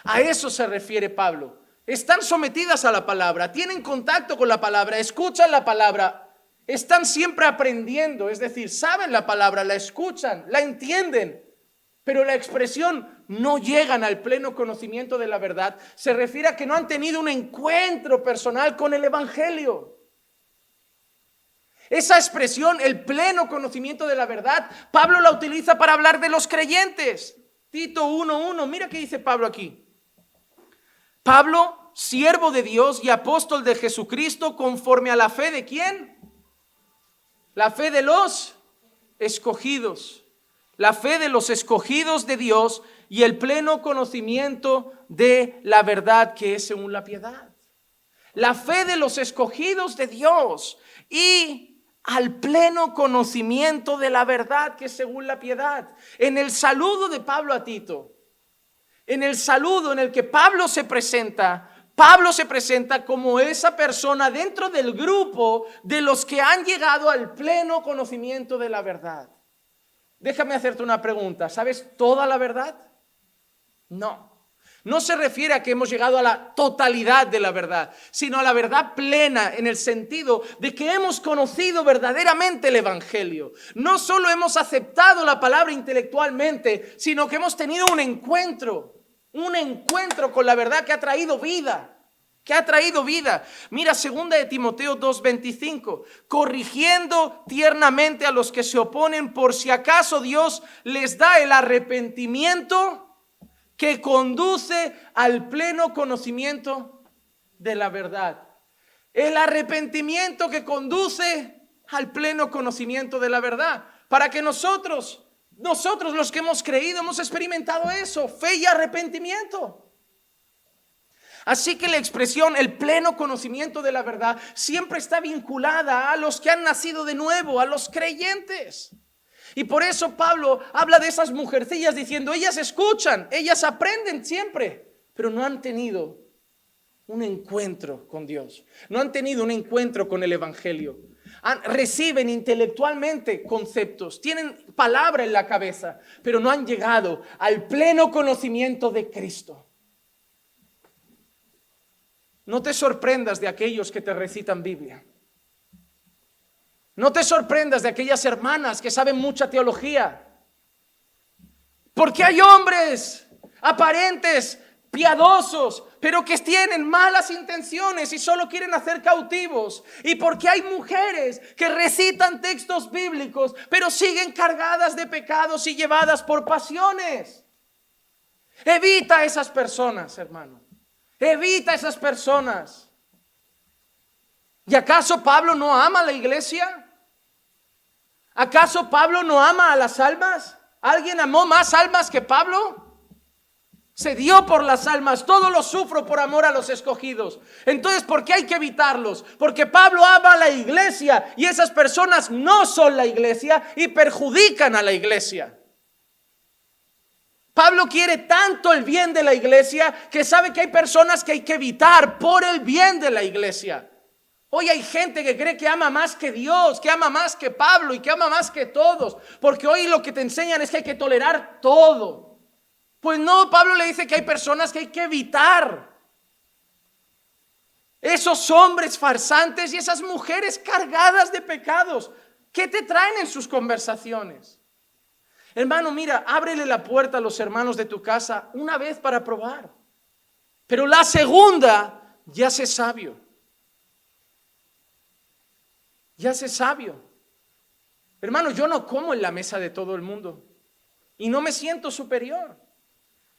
A eso se refiere Pablo. Están sometidas a la palabra, tienen contacto con la palabra, escuchan la palabra. Están siempre aprendiendo, es decir, saben la palabra, la escuchan, la entienden, pero la expresión no llegan al pleno conocimiento de la verdad se refiere a que no han tenido un encuentro personal con el evangelio. Esa expresión, el pleno conocimiento de la verdad, Pablo la utiliza para hablar de los creyentes. Tito 1:1, mira qué dice Pablo aquí. Pablo, siervo de Dios y apóstol de Jesucristo, conforme a la fe de ¿quién? La fe de los escogidos, la fe de los escogidos de Dios y el pleno conocimiento de la verdad que es según la piedad. La fe de los escogidos de Dios y al pleno conocimiento de la verdad que es según la piedad. En el saludo de Pablo a Tito, en el saludo en el que Pablo se presenta como esa persona dentro del grupo de los que han llegado al pleno conocimiento de la verdad. Déjame hacerte una pregunta. ¿Sabes toda la verdad? No. No se refiere a que hemos llegado a la totalidad de la verdad, sino a la verdad plena en el sentido de que hemos conocido verdaderamente el evangelio. No solo hemos aceptado la palabra intelectualmente, sino que hemos tenido un encuentro con la verdad que ha traído vida. Mira, 2 de Timoteo 2:25, corrigiendo tiernamente a los que se oponen por si acaso Dios les da el arrepentimiento que conduce al pleno conocimiento de la verdad. El arrepentimiento que conduce al pleno conocimiento de la verdad. Para que nosotros los que hemos creído, hemos experimentado eso, fe y arrepentimiento. Así que la expresión, el pleno conocimiento de la verdad, siempre está vinculada a los que han nacido de nuevo, a los creyentes. Y por eso Pablo habla de esas mujercillas diciendo, ellas escuchan, ellas aprenden siempre, pero no han tenido un encuentro con Dios. No han tenido un encuentro con el Evangelio. Reciben intelectualmente conceptos, tienen palabra en la cabeza, pero no han llegado al pleno conocimiento de Cristo. No te sorprendas de aquellos que te recitan Biblia. No te sorprendas de aquellas hermanas que saben mucha teología. Porque hay hombres aparentes, piadosos, pero que tienen malas intenciones y solo quieren hacer cautivos. Y porque hay mujeres que recitan textos bíblicos, pero siguen cargadas de pecados y llevadas por pasiones. Evita a esas personas, hermano. Evita a esas personas. ¿Y acaso Pablo no ama a la iglesia? ¿Acaso Pablo no ama a las almas? ¿Alguien amó más almas que Pablo? Se dio por las almas, todo lo sufro por amor a los escogidos. Entonces, ¿por qué hay que evitarlos? Porque Pablo ama a la iglesia y esas personas no son la iglesia y perjudican a la iglesia. Pablo quiere tanto el bien de la iglesia que sabe que hay personas que hay que evitar por el bien de la iglesia. Hoy hay gente que cree que ama más que Dios, que ama más que Pablo y que ama más que todos, porque hoy lo que te enseñan es que hay que tolerar todo. Pues no, Pablo le dice que hay personas que hay que evitar. Esos hombres farsantes y esas mujeres cargadas de pecados, ¿qué te traen en sus conversaciones? Hermano, mira, ábrele la puerta a los hermanos de tu casa una vez para probar. Pero la segunda, ya sé sabio. Ya sé sabio. Hermano, yo no como en la mesa de todo el mundo y no me siento superior.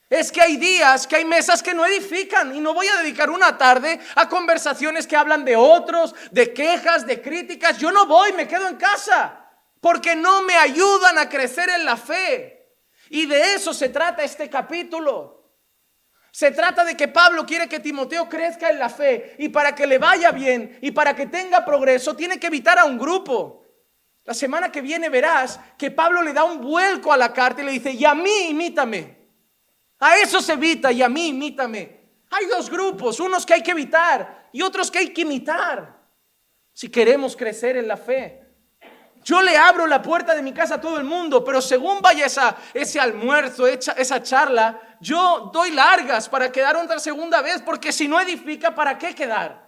Es que hay días, que hay mesas que no edifican y no voy a dedicar una tarde a conversaciones que hablan de otros, de quejas, de críticas. Yo no voy, me quedo en casa porque no me ayudan a crecer en la fe. Y de eso se trata este capítulo. Se trata de que Pablo quiere que Timoteo crezca en la fe y para que le vaya bien y para que tenga progreso tiene que evitar a un grupo. La semana que viene verás que Pablo le da un vuelco a la carta y le dice: y a mí imítame. A eso se evita, y a mí imítame. Hay dos grupos, unos que hay que evitar y otros que hay que imitar si queremos crecer en la fe. Yo le abro la puerta de mi casa a todo el mundo, pero según vaya ese almuerzo, esa charla, yo doy largas para quedar otra segunda vez, porque si no edifica, ¿para qué quedar?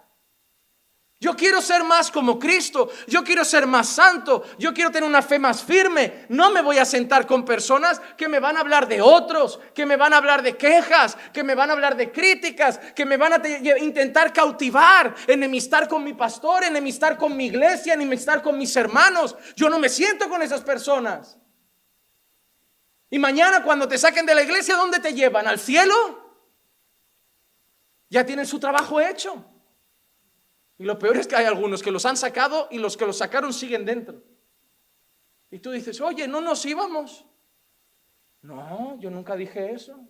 Yo quiero ser más como Cristo, yo quiero ser más santo, yo quiero tener una fe más firme. No me voy a sentar con personas que me van a hablar de otros, que me van a hablar de quejas, que me van a hablar de críticas, que me van a intentar cautivar, enemistar con mi pastor, enemistar con mi iglesia, enemistar con mis hermanos. Yo no me siento con esas personas. Y mañana cuando te saquen de la iglesia, ¿dónde te llevan? ¿Al cielo? Ya tienen su trabajo hecho. Y lo peor es que hay algunos que los han sacado y los que los sacaron siguen dentro. Y tú dices: oye, ¿no nos íbamos? No, yo nunca dije eso.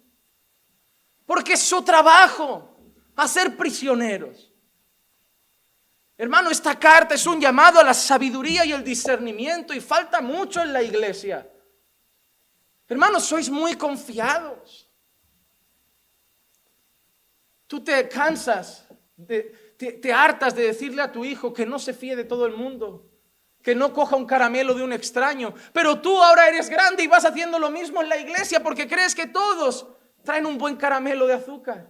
Porque es su trabajo, hacer prisioneros. Hermano, esta carta es un llamado a la sabiduría y el discernimiento y falta mucho en la iglesia. Hermanos, sois muy confiados. Tú te cansas Te hartas de decirle a tu hijo que no se fíe de todo el mundo, que no coja un caramelo de un extraño, pero tú ahora eres grande y vas haciendo lo mismo en la iglesia porque crees que todos traen un buen caramelo de azúcar.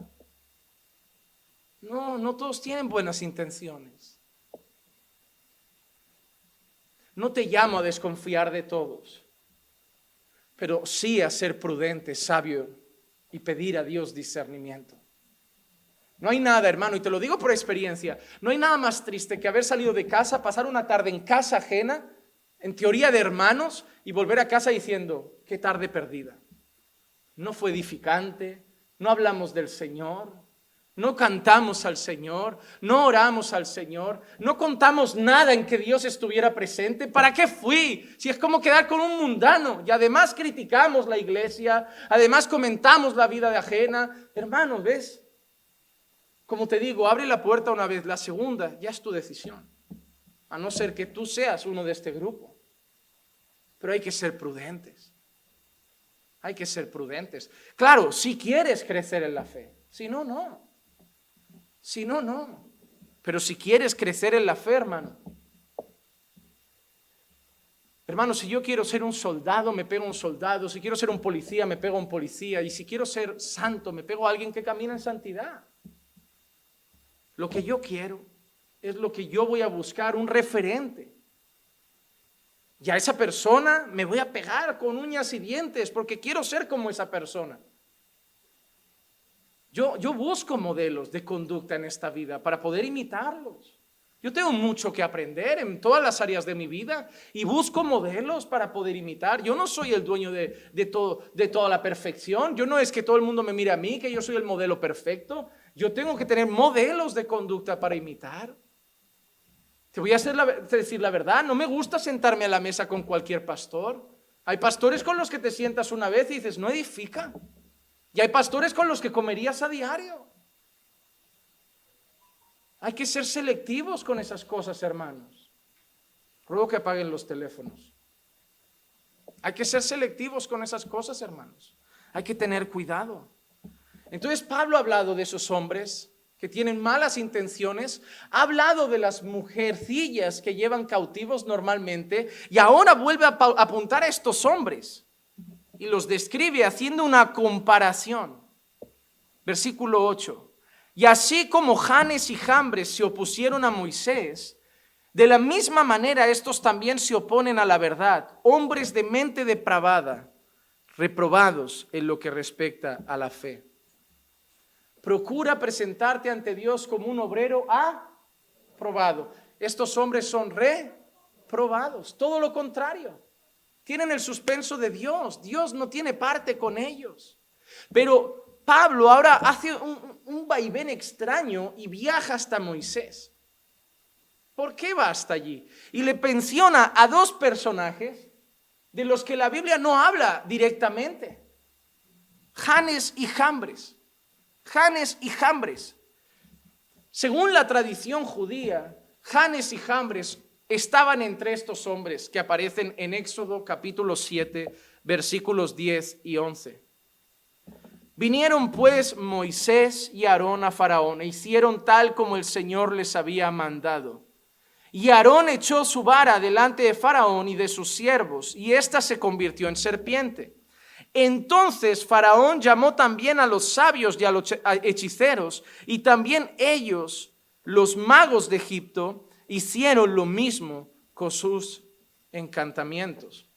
No todos tienen buenas intenciones. No te llamo a desconfiar de todos, pero sí a ser prudente, sabio y pedir a Dios discernimiento. No hay nada, hermano, y te lo digo por experiencia, no hay nada más triste que haber salido de casa, pasar una tarde en casa ajena, en teoría de hermanos, y volver a casa diciendo: qué tarde perdida. No fue edificante, no hablamos del Señor, no cantamos al Señor, no oramos al Señor, no contamos nada en que Dios estuviera presente. ¿Para qué fui? Si es como quedar con un mundano y además criticamos la iglesia, además comentamos la vida de ajena. Hermanos, ¿ves? Como te digo, abre la puerta una vez, la segunda ya es tu decisión, a no ser que tú seas uno de este grupo. Pero hay que ser prudentes. Hay que ser prudentes. Claro, si quieres crecer en la fe, si no, no. Si no, no. Pero si quieres crecer en la fe, hermano. Hermano, si yo quiero ser un soldado, me pego a un soldado. Si quiero ser un policía, me pego a un policía. Y si quiero ser santo, me pego a alguien que camina en santidad. Lo que yo quiero es lo que yo voy a buscar, un referente. Y a esa persona me voy a pegar con uñas y dientes porque quiero ser como esa persona. Yo busco modelos de conducta en esta vida para poder imitarlos. Yo tengo mucho que aprender en todas las áreas de mi vida y busco modelos para poder imitar. Yo no soy el dueño de toda la perfección. Yo no es que todo el mundo me mire a mí, que yo soy el modelo perfecto. Yo tengo que tener modelos de conducta para imitar. Te voy a decir la verdad, no me gusta sentarme a la mesa con cualquier pastor. Hay pastores con los que te sientas una vez y dices, no edifica. Y hay pastores con los que comerías a diario. Hay que ser selectivos con esas cosas, hermanos. Ruego que apaguen los teléfonos. Hay que ser selectivos con esas cosas, hermanos. Hay que tener cuidado. Entonces Pablo ha hablado de esos hombres que tienen malas intenciones, ha hablado de las mujercillas que llevan cautivos normalmente y ahora vuelve a apuntar a estos hombres y los describe haciendo una comparación. Versículo 8. Y así como Janes y Jambres se opusieron a Moisés, de la misma manera estos también se oponen a la verdad, hombres de mente depravada, reprobados en lo que respecta a la fe. Procura presentarte ante Dios como un obrero aprobado. Estos hombres son reprobados, todo lo contrario. Tienen el suspenso de Dios. Dios no tiene parte con ellos. Pero Pablo ahora hace un vaivén extraño y viaja hasta Moisés. ¿Por qué va hasta allí? Y le menciona a dos personajes de los que la Biblia no habla directamente. Janes y Jambres. Janes y Jambres. Según la tradición judía, Janes y Jambres estaban entre estos hombres que aparecen en Éxodo capítulo 7, versículos 10 y 11. Vinieron pues Moisés y Aarón a Faraón e hicieron tal como el Señor les había mandado. Y Aarón echó su vara delante de Faraón y de sus siervos, y ésta se convirtió en serpiente. Entonces Faraón llamó también a los sabios y a los hechiceros, y también ellos, los magos de Egipto, hicieron lo mismo con sus encantamientos.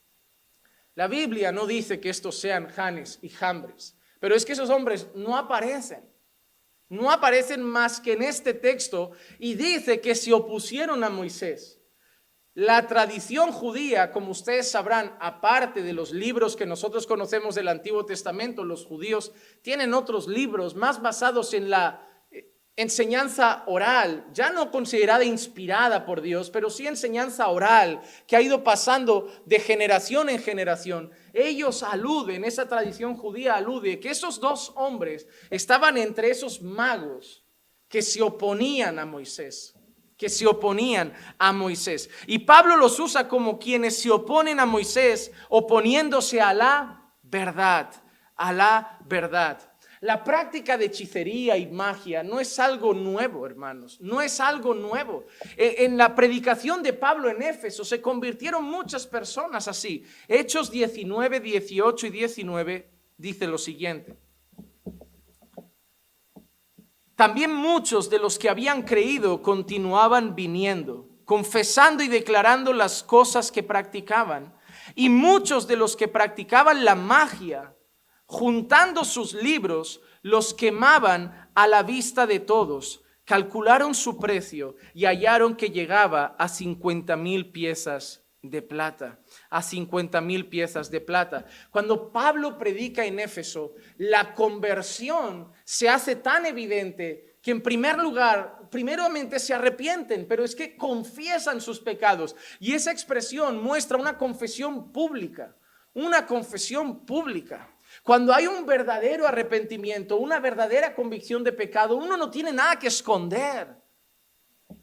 La Biblia no dice que estos sean Janes y Jambres, pero es que esos hombres no aparecen más que en este texto y dice que se opusieron a Moisés. La tradición judía, como ustedes sabrán, aparte de los libros que nosotros conocemos del Antiguo Testamento, los judíos tienen otros libros más basados en la enseñanza oral, ya no considerada inspirada por Dios, pero sí enseñanza oral que ha ido pasando de generación en generación. Ellos aluden, esa tradición judía alude que esos dos hombres estaban entre esos magos que se oponían a Moisés. Y Pablo los usa como quienes se oponen a Moisés, oponiéndose a la verdad, La práctica de hechicería y magia no es algo nuevo, hermanos, no es algo nuevo. En la predicación de Pablo en Éfeso se convirtieron muchas personas así. Hechos 19, 18 y 19 dice lo siguiente. También muchos de los que habían creído continuaban viniendo, confesando y declarando las cosas que practicaban. Y muchos de los que practicaban la magia, juntando sus libros, los quemaban a la vista de todos. Calcularon su precio y hallaron que llegaba a 50,000 piezas de plata. A 50,000 piezas de plata. Cuando Pablo predica en Éfeso, la conversión se hace tan evidente que en primer lugar, primeramente se arrepienten, pero es que confiesan sus pecados. Y esa expresión muestra una confesión pública. Una confesión pública. Cuando hay un verdadero arrepentimiento, una verdadera convicción de pecado, uno no tiene nada que esconder.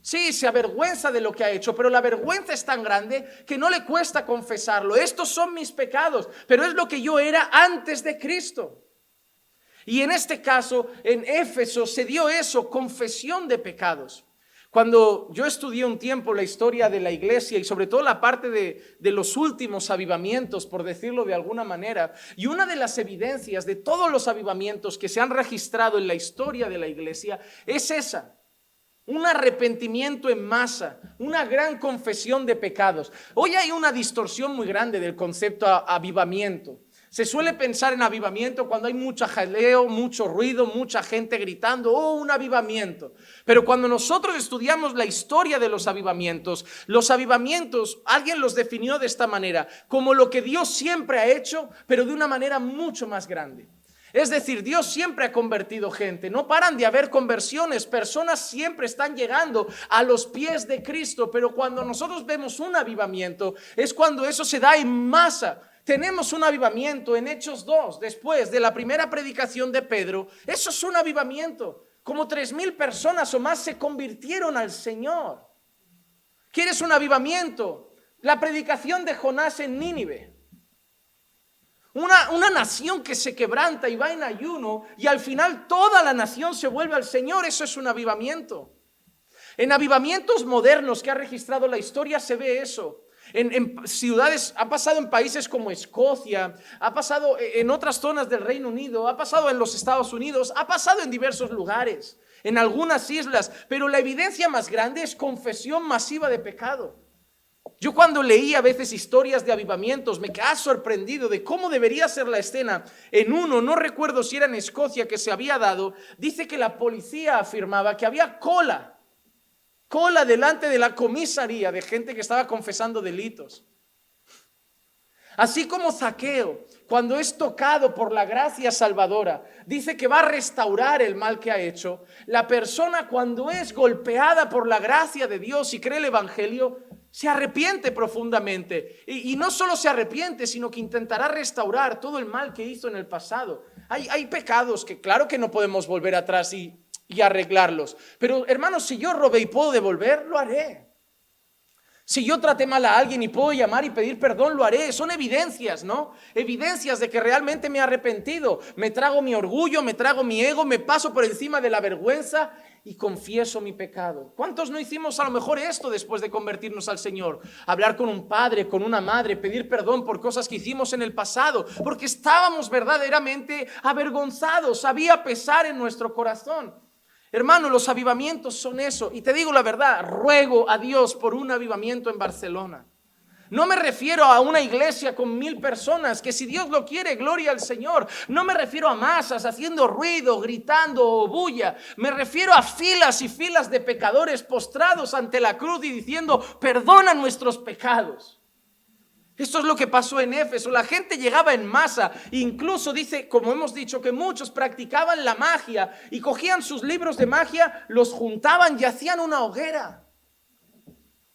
Sí, se avergüenza de lo que ha hecho, pero la vergüenza es tan grande que no le cuesta confesarlo. Estos son mis pecados, pero es lo que yo era antes de Cristo. Y en este caso, en Éfeso se dio eso, confesión de pecados. Cuando yo estudié un tiempo la historia de la iglesia y sobre todo la parte de los últimos avivamientos, por decirlo de alguna manera, y una de las evidencias de todos los avivamientos que se han registrado en la historia de la iglesia es esa: un arrepentimiento en masa, una gran confesión de pecados. Hoy hay una distorsión muy grande del concepto avivamiento. Se suele pensar en avivamiento cuando hay mucho jaleo, mucho ruido, mucha gente gritando, ¡oh, un avivamiento! Pero cuando nosotros estudiamos la historia de los avivamientos, alguien los definió de esta manera: como lo que Dios siempre ha hecho, pero de una manera mucho más grande. Es decir, Dios siempre ha convertido gente, no paran de haber conversiones, personas siempre están llegando a los pies de Cristo, pero cuando nosotros vemos un avivamiento, es cuando eso se da en masa. Tenemos un avivamiento en Hechos 2, después de la primera predicación de Pedro. Eso es un avivamiento. Como 3,000 personas o más se convirtieron al Señor. ¿Quieres un avivamiento? La predicación de Jonás en Nínive. Una nación que se quebranta y va en ayuno y al final toda la nación se vuelve al Señor. Eso es un avivamiento. En avivamientos modernos que ha registrado la historia se ve eso. En ciudades, ha pasado en países como Escocia, ha pasado en otras zonas del Reino Unido, ha pasado en los Estados Unidos, ha pasado en diversos lugares, en algunas islas, pero la evidencia más grande es confesión masiva de pecado. Yo cuando leí a veces historias de avivamientos me quedaba sorprendido de cómo debería ser la escena. En uno, no recuerdo si era en Escocia, que se había dado, dice que la policía afirmaba que había cola delante de la comisaría de gente que estaba confesando delitos. Así como Zaqueo, cuando es tocado por la gracia salvadora, dice que va a restaurar el mal que ha hecho. La persona, cuando es golpeada por la gracia de Dios y cree el evangelio, se arrepiente profundamente. Y no solo se arrepiente, sino que intentará restaurar todo el mal que hizo en el pasado. Hay pecados que claro que no podemos volver atrás y arreglarlos. Pero hermanos, si yo robé y puedo devolver, lo haré. Si yo traté mal a alguien y puedo llamar y pedir perdón, lo haré. Son evidencias, ¿no? Evidencias de que realmente me he arrepentido. Me trago mi orgullo, me trago mi ego, me paso por encima de la vergüenza y confieso mi pecado. ¿Cuántos no hicimos a lo mejor esto después de convertirnos al Señor? Hablar con un padre, con una madre, pedir perdón por cosas que hicimos en el pasado, porque estábamos verdaderamente avergonzados, había pesar en nuestro corazón. Hermano, los avivamientos son eso. Y te digo la verdad, ruego a Dios por un avivamiento en Barcelona. No me refiero a una iglesia con 1,000 personas, que si Dios lo quiere, gloria al Señor. No me refiero a masas haciendo ruido, gritando o bulla. Me refiero a filas y filas de pecadores postrados ante la cruz y diciendo: perdona nuestros pecados. Esto es lo que pasó en Éfeso. La gente llegaba en masa. Incluso dice, como hemos dicho, que muchos practicaban la magia y cogían sus libros de magia, los juntaban y hacían una hoguera.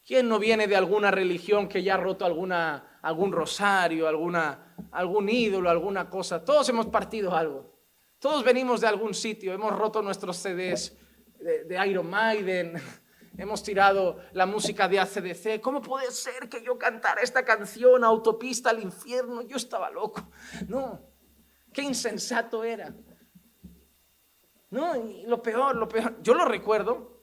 ¿Quién no viene de alguna religión que ya ha roto algún rosario, algún ídolo, alguna cosa? Todos hemos partido algo. Todos venimos de algún sitio. Hemos roto nuestros CDs de Iron Maiden. Hemos tirado la música de AC/DC. ¿Cómo puede ser que yo cantara esta canción, Autopista al Infierno? Yo estaba loco. No, qué insensato era. No, y lo peor, yo lo recuerdo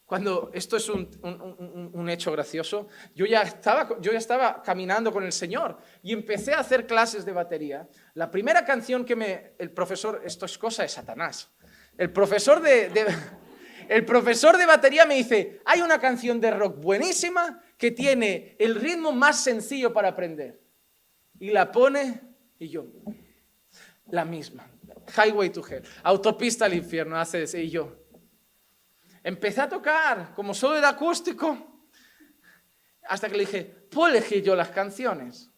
cuando, esto es un hecho gracioso, yo ya estaba caminando con el Señor y empecé a hacer clases de batería. La primera canción que el profesor, esto es cosa de Satanás, el profesor de batería me dice: hay una canción de rock buenísima que tiene el ritmo más sencillo para aprender. Y la pone y yo, la misma, Highway to Hell, Autopista al Infierno, hace ese, y yo. Empecé a tocar como solo era acústico, hasta que le dije: ¿puedo elegir yo las canciones?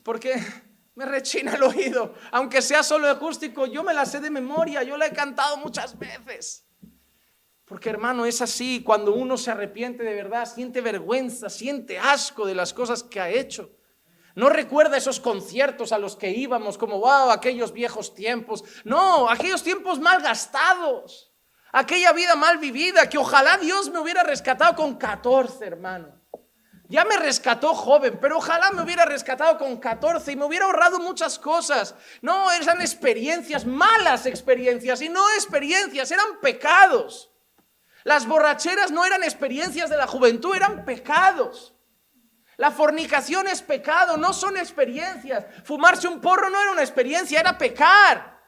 Porque me rechina el oído, aunque sea solo acústico, yo me la sé de memoria, yo la he cantado muchas veces. Porque hermano, es así, cuando uno se arrepiente de verdad, siente vergüenza, siente asco de las cosas que ha hecho. No recuerda esos conciertos a los que íbamos como, wow, aquellos viejos tiempos. No, aquellos tiempos mal gastados, aquella vida mal vivida, que ojalá Dios me hubiera rescatado con 14, hermano. Ya me rescató joven, pero ojalá me hubiera rescatado con 14 y me hubiera ahorrado muchas cosas. No, eran experiencias, malas experiencias, y no experiencias, eran pecados. Las borracheras no eran experiencias de la juventud, eran pecados. La fornicación es pecado, no son experiencias. Fumarse un porro no era una experiencia, era pecar.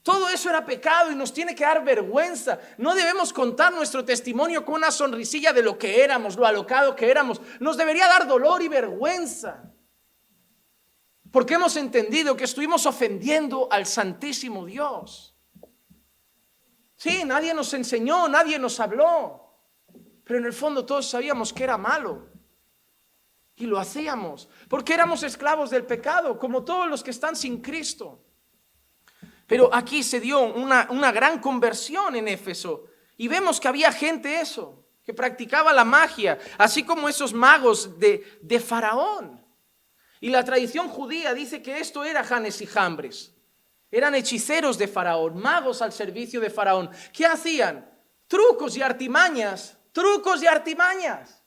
Todo eso era pecado y nos tiene que dar vergüenza. No debemos contar nuestro testimonio con una sonrisilla de lo que éramos, lo alocado que éramos. Nos debería dar dolor y vergüenza. Porque hemos entendido que estuvimos ofendiendo al Santísimo Dios. Sí, nadie nos enseñó, nadie nos habló. Pero en el fondo todos sabíamos que era malo. Y lo hacíamos. Porque éramos esclavos del pecado, como todos los que están sin Cristo. Pero aquí se dio una gran conversión en Éfeso. Y vemos que había gente que practicaba la magia, así como esos magos de Faraón. Y la tradición judía dice que esto era Janes y Jambres. Eran hechiceros de Faraón, magos al servicio de Faraón. ¿Qué hacían? Trucos y artimañas, trucos y artimañas.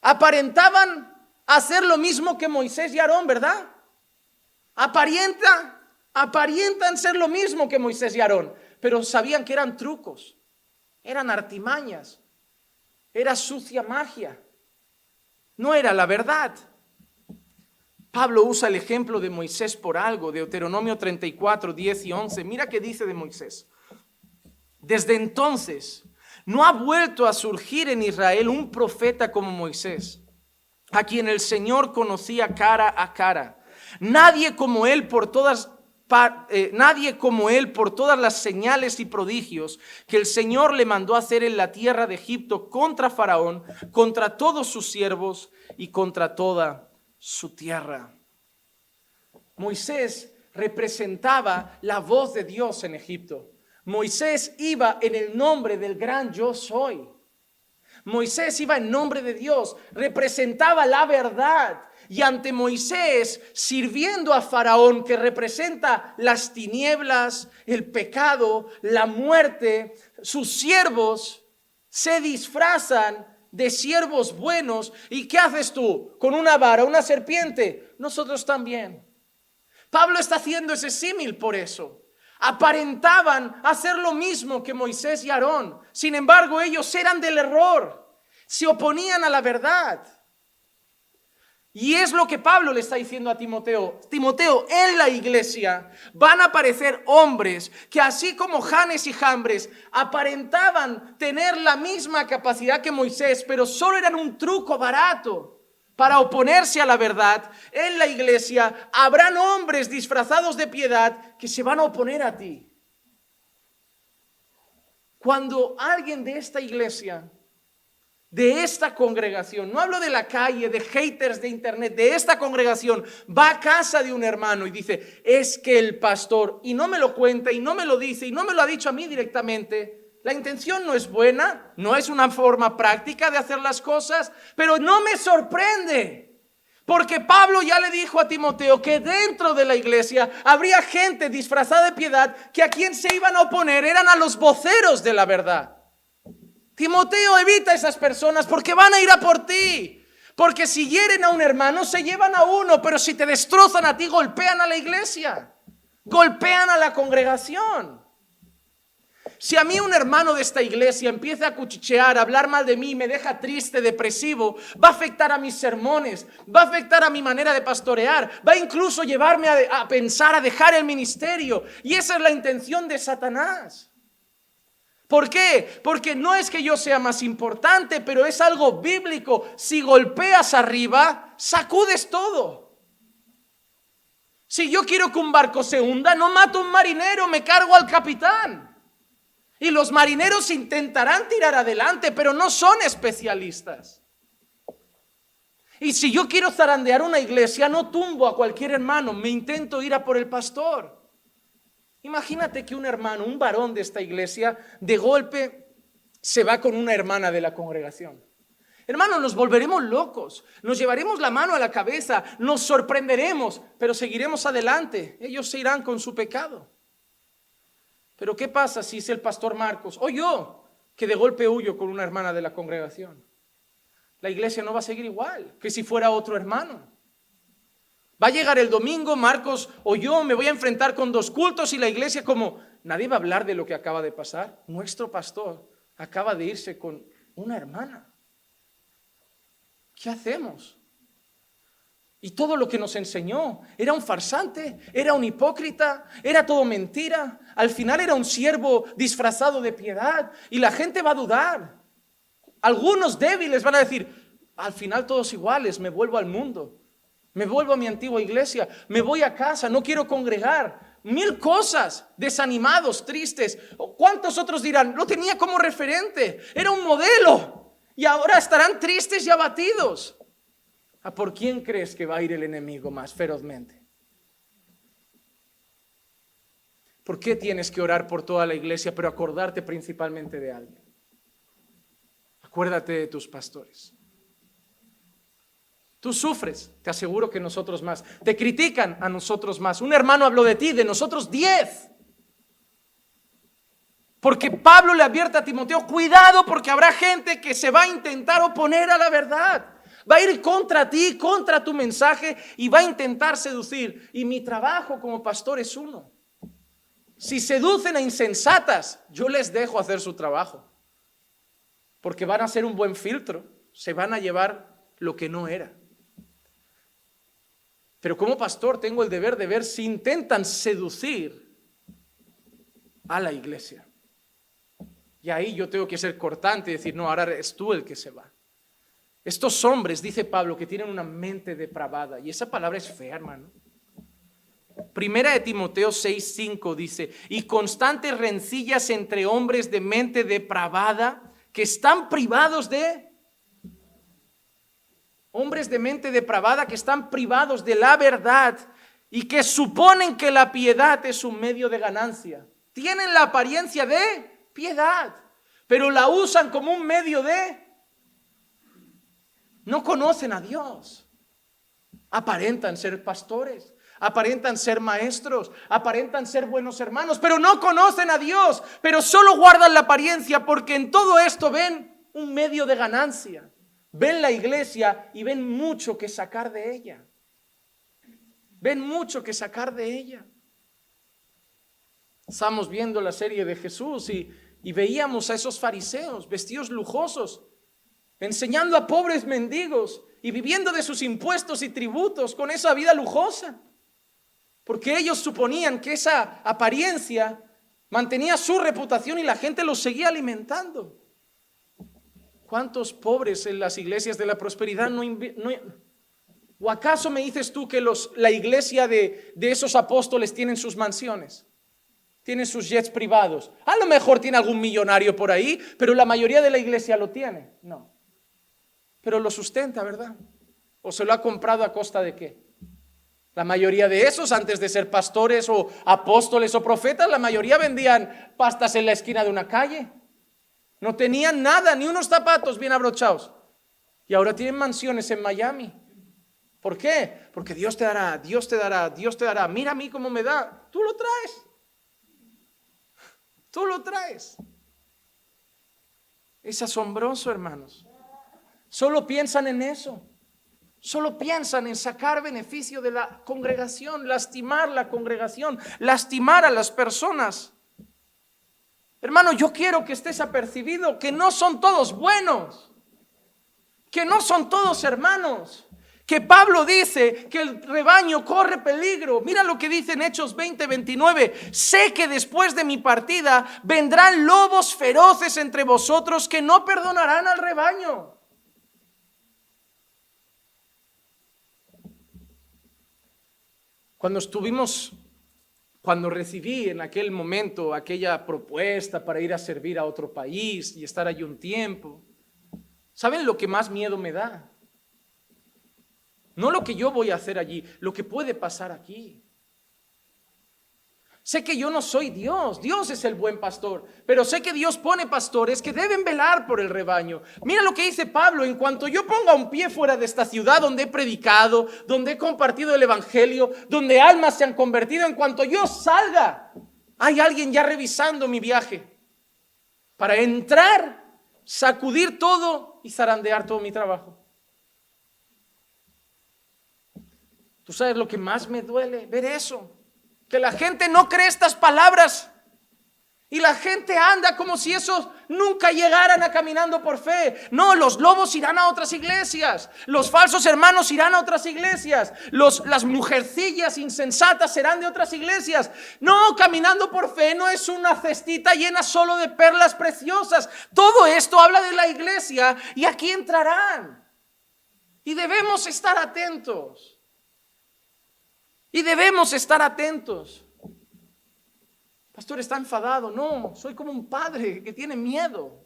Aparentaban hacer lo mismo que Moisés y Aarón, ¿verdad? Aparentan ser lo mismo que Moisés y Aarón, pero sabían que eran trucos, eran artimañas, era sucia magia, no era la verdad. Pablo usa el ejemplo de Moisés por algo, Deuteronomio 34, 10 y 11. Mira qué dice de Moisés. Desde entonces no ha vuelto a surgir en Israel un profeta como Moisés, a quien el Señor conocía cara a cara. Nadie como él por todas las señales y prodigios que el Señor le mandó hacer en la tierra de Egipto contra Faraón, contra todos sus siervos y contra toda su tierra. Moisés representaba la voz de Dios en Egipto. Moisés iba en el nombre del gran yo soy. Moisés iba en nombre de Dios, representaba la verdad. Y ante Moisés, sirviendo a Faraón, que representa las tinieblas, el pecado, la muerte, sus siervos se disfrazan de siervos buenos. ¿Y qué haces tú? Con una vara, una serpiente. Nosotros también. Pablo está haciendo ese símil por eso. Aparentaban hacer lo mismo que Moisés y Aarón. Sin embargo, ellos eran del error. Se oponían a la verdad. Y es lo que Pablo le está diciendo a Timoteo. Timoteo, en la iglesia van a aparecer hombres que así como Janes y Jambres aparentaban tener la misma capacidad que Moisés, pero solo eran un truco barato para oponerse a la verdad. En la iglesia habrán hombres disfrazados de piedad que se van a oponer a ti. Cuando alguien de esta iglesia, de esta congregación, no hablo de la calle, de haters de internet, de esta congregación, va a casa de un hermano y dice, es que el pastor, y no me lo cuenta, y no me lo dice, y no me lo ha dicho a mí directamente, la intención no es buena, no es una forma práctica de hacer las cosas, pero no me sorprende, porque Pablo ya le dijo a Timoteo que dentro de la iglesia habría gente disfrazada de piedad que a quien se iban a oponer eran a los voceros de la verdad. Timoteo, evita a esas personas porque van a ir a por ti. Porque si hieren a un hermano, se llevan a uno. Pero si te destrozan a ti, golpean a la iglesia. Golpean a la congregación. Si a mí un hermano de esta iglesia empieza a cuchichear, a hablar mal de mí, me deja triste, depresivo, va a afectar a mis sermones, va a afectar a mi manera de pastorear, va incluso llevarme a pensar, a dejar el ministerio. Y esa es la intención de Satanás. ¿Por qué? Porque no es que yo sea más importante, pero es algo bíblico. Si golpeas arriba, sacudes todo. Si yo quiero que un barco se hunda, no mato a un marinero, me cargo al capitán. Y los marineros intentarán tirar adelante, pero no son especialistas. Y si yo quiero zarandear una iglesia, no tumbo a cualquier hermano, me intento ir a por el pastor. Imagínate que un hermano, un varón de esta iglesia, de golpe se va con una hermana de la congregación. Hermanos, nos volveremos locos, nos llevaremos la mano a la cabeza, nos sorprenderemos, pero seguiremos adelante. Ellos se irán con su pecado. Pero ¿qué pasa si es el pastor Marcos o yo que de golpe huyo con una hermana de la congregación? la iglesia no va a seguir igual que si fuera otro hermano. Va a llegar el domingo, Marcos o yo me voy a enfrentar con 2 cultos y la iglesia como, nadie va a hablar de lo que acaba de pasar. Nuestro pastor acaba de irse con una hermana. ¿Qué hacemos? Y todo lo que nos enseñó era un farsante, era un hipócrita, era todo mentira. Al final era un siervo disfrazado de piedad y la gente va a dudar. Algunos débiles van a decir, al final todos iguales, me vuelvo al mundo. Me vuelvo a mi antigua iglesia, me voy a casa, no quiero congregar. 1000 cosas, desanimados, tristes. ¿Cuántos otros dirán? Lo tenía como referente, era un modelo y ahora estarán tristes y abatidos? ¿A por quién crees que va a ir el enemigo más ferozmente? ¿Por qué tienes que orar por toda la iglesia, pero acordarte principalmente de alguien? Acuérdate de tus pastores. Tú sufres, te aseguro que nosotros más. Te critican, a nosotros más. Un hermano habló de ti, de nosotros 10. Porque Pablo le advierte a Timoteo, cuidado porque habrá gente que se va a intentar oponer a la verdad. Va a ir contra ti, contra tu mensaje y va a intentar seducir. Y mi trabajo como pastor es uno. Si seducen a insensatas, yo les dejo hacer su trabajo. Porque van a ser un buen filtro. Se van a llevar lo que no era. Pero como pastor tengo el deber de ver si intentan seducir a la iglesia. Y ahí yo tengo que ser cortante y decir, no, ahora eres tú el que se va. Estos hombres, dice Pablo, que tienen una mente depravada. Y esa palabra es fea, hermano. Primera de Timoteo 6:5 dice, y constantes rencillas entre hombres de mente depravada que están privados de... Hombres de mente depravada que están privados de la verdad y que suponen que la piedad es un medio de ganancia. Tienen la apariencia de piedad, pero la usan como un medio de... No conocen a Dios. Aparentan ser pastores, aparentan ser maestros, aparentan ser buenos hermanos, pero no conocen a Dios, pero solo guardan la apariencia porque en todo esto ven un medio de ganancia. Ven la iglesia y ven mucho que sacar de ella. Ven mucho que sacar de ella. Estamos viendo la serie de Jesús y veíamos a esos fariseos vestidos lujosos, enseñando a pobres mendigos y viviendo de sus impuestos y tributos con esa vida lujosa. Porque ellos suponían que esa apariencia mantenía su reputación y la gente los seguía alimentando. ¿Cuántos pobres en las iglesias de la prosperidad no ¿O acaso me dices tú que la iglesia de esos apóstoles tienen sus mansiones? Tienen sus jets privados. A lo mejor tiene algún millonario por ahí, pero la mayoría de la iglesia lo tiene. No. Pero lo sustenta, ¿verdad? ¿O se lo ha comprado a costa de qué? La mayoría de esos, antes de ser pastores o apóstoles o profetas, la mayoría vendían pastas en la esquina de una calle. No tenían nada, ni unos zapatos bien abrochados. Y ahora tienen mansiones en Miami. ¿Por qué? Porque Dios te dará, Dios te dará, Dios te dará. Mira a mí cómo me da. Tú lo traes. Tú lo traes. Es asombroso, hermanos. Solo piensan en eso. Solo piensan en sacar beneficio de la congregación, lastimar la congregación, lastimar a las personas. Hermano, yo quiero que estés apercibido que no son todos buenos, que no son todos hermanos, que Pablo dice que el rebaño corre peligro. Mira lo que dice en Hechos 20:29. Sé que después de mi partida vendrán lobos feroces entre vosotros que no perdonarán al rebaño. Cuando recibí en aquel momento aquella propuesta para ir a servir a otro país y estar allí un tiempo, ¿saben lo que más miedo me da? No lo que yo voy a hacer allí, lo que puede pasar aquí. Sé que yo no soy Dios, Dios es el buen pastor, pero sé que Dios pone pastores que deben velar por el rebaño. Mira lo que dice Pablo: en cuanto yo ponga un pie fuera de esta ciudad donde he predicado, donde he compartido el evangelio, donde almas se han convertido, en cuanto yo salga, hay alguien ya revisando mi viaje para entrar, sacudir todo y zarandear todo mi trabajo. ¿Tú sabes lo que más me duele? Ver eso. Que la gente no cree estas palabras. Y la gente anda como si esos nunca llegaran a caminando por fe. No, los lobos irán a otras iglesias. Los falsos hermanos irán a otras iglesias. Las mujercillas insensatas serán de otras iglesias. No, caminando por fe no es una cestita llena solo de perlas preciosas. Todo esto habla de la iglesia y aquí entrarán. Y debemos estar atentos. Y debemos estar atentos. Pastor, ¿está enfadado? No, soy como un padre que tiene miedo.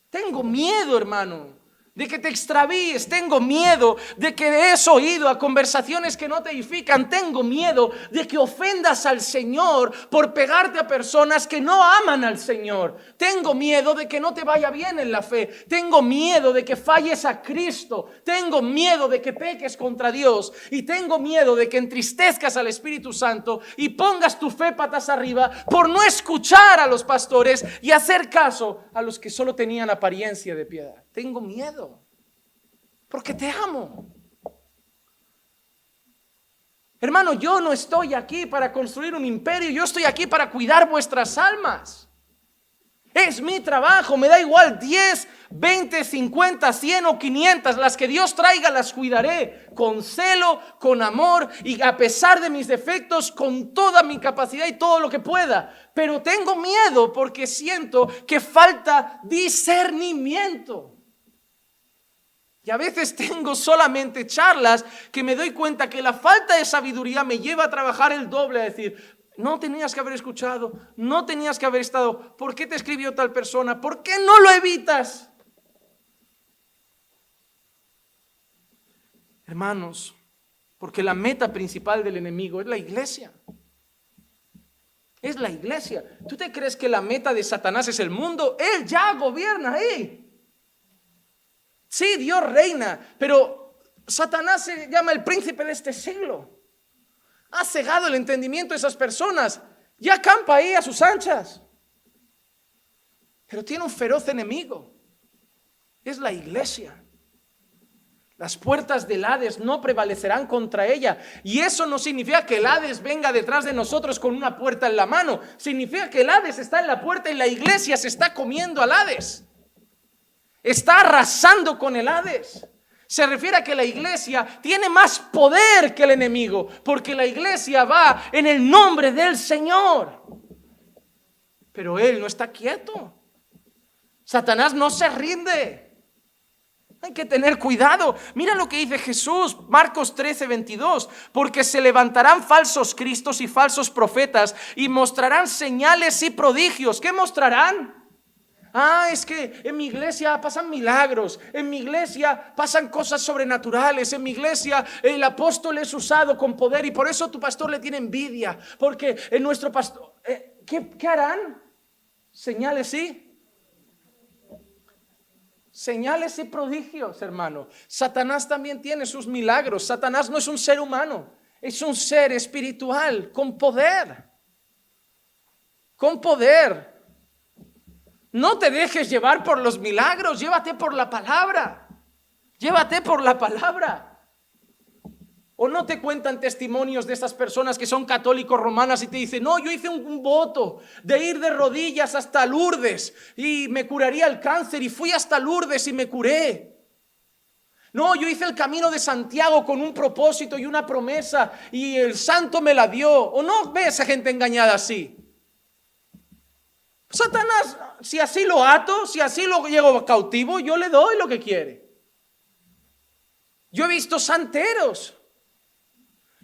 Tengo miedo, hermano, de que te extravíes. Tengo miedo de que des oído a conversaciones que no te edifican. Tengo miedo de que ofendas al Señor por pegarte a personas que no aman al Señor. Tengo miedo de que no te vaya bien en la fe. Tengo miedo de que falles a Cristo. Tengo miedo de que peques contra Dios. Y tengo miedo de que entristezcas al Espíritu Santo y pongas tu fe patas arriba por no escuchar a los pastores y hacer caso a los que solo tenían apariencia de piedad. Tengo miedo. Porque te amo. Hermano, yo no estoy aquí para construir un imperio. Yo estoy aquí para cuidar vuestras almas. Es mi trabajo. Me da igual 10, 20, 50, 100 o 500. Las que Dios traiga las cuidaré con celo, con amor y a pesar de mis defectos, con toda mi capacidad y todo lo que pueda. Pero tengo miedo porque siento que falta discernimiento. Y a veces tengo solamente charlas que me doy cuenta que la falta de sabiduría me lleva a trabajar el doble, a decir, no tenías que haber escuchado, no tenías que haber estado, ¿por qué te escribió tal persona? ¿Por qué no lo evitas? Hermanos, porque la meta principal del enemigo es la iglesia. Es la iglesia. ¿Tú te crees que la meta de Satanás es el mundo? Él ya gobierna ahí. Sí, Dios reina, pero Satanás se llama el príncipe de este siglo. Ha cegado el entendimiento de esas personas. Ya acampa ahí a sus anchas. Pero tiene un feroz enemigo. Es la iglesia. Las puertas del Hades no prevalecerán contra ella. Y eso no significa que el Hades venga detrás de nosotros con una puerta en la mano. Significa que el Hades está en la puerta y la iglesia se está comiendo al Hades. Está arrasando con el Hades. Se refiere a que la iglesia tiene más poder que el enemigo, porque la iglesia va en el nombre del Señor. Pero él no está quieto. Satanás no se rinde. Hay que tener cuidado. Mira lo que dice Jesús, Marcos 13:22. Porque se levantarán falsos cristos y falsos profetas y mostrarán señales y prodigios. ¿Qué mostrarán? Es que en mi iglesia pasan milagros, en mi iglesia pasan cosas sobrenaturales, en mi iglesia el apóstol es usado con poder y por eso tu pastor le tiene envidia, porque en nuestro pastor, ¿qué harán? Señales y prodigios, hermano. Satanás también tiene sus milagros. Satanás no es un ser humano, es un ser espiritual con poder. Con poder. No te dejes llevar por los milagros, llévate por la palabra. Llévate por la palabra. ¿O no te cuentan testimonios de estas personas que son católicos romanas y te dicen, no, yo hice un voto de ir de rodillas hasta Lourdes y me curaría el cáncer y fui hasta Lourdes y me curé? No, yo hice el camino de Santiago con un propósito y una promesa y el santo me la dio. ¿O no ves a gente engañada así? Satanás, si así lo ato, si así lo llevo cautivo, yo le doy lo que quiere. Yo he visto santeros,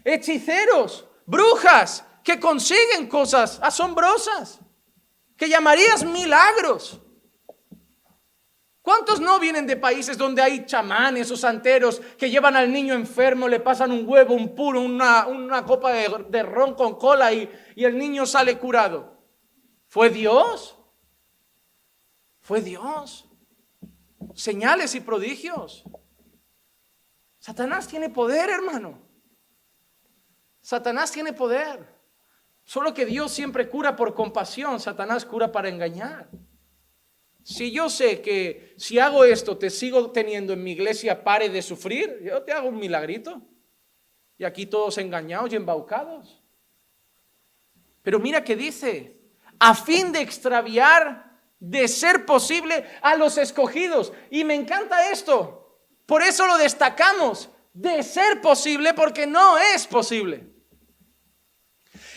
hechiceros, brujas que consiguen cosas asombrosas, que llamarías milagros. ¿Cuántos no vienen de países donde hay chamanes o santeros que llevan al niño enfermo, le pasan un huevo, un puro, una copa de ron con cola y el niño sale curado? ¿Fue Dios? Fue Dios. Señales y prodigios. Satanás tiene poder, hermano. Satanás tiene poder. Solo que Dios siempre cura por compasión. Satanás cura para engañar. Si yo sé que si hago esto te sigo teniendo en mi iglesia, pare de sufrir, yo te hago un milagrito. Y aquí todos engañados y embaucados. Pero mira que dice, a fin de extraviar, de ser posible, a los escogidos. Y me encanta esto. Por eso lo destacamos, de ser posible, porque no es posible.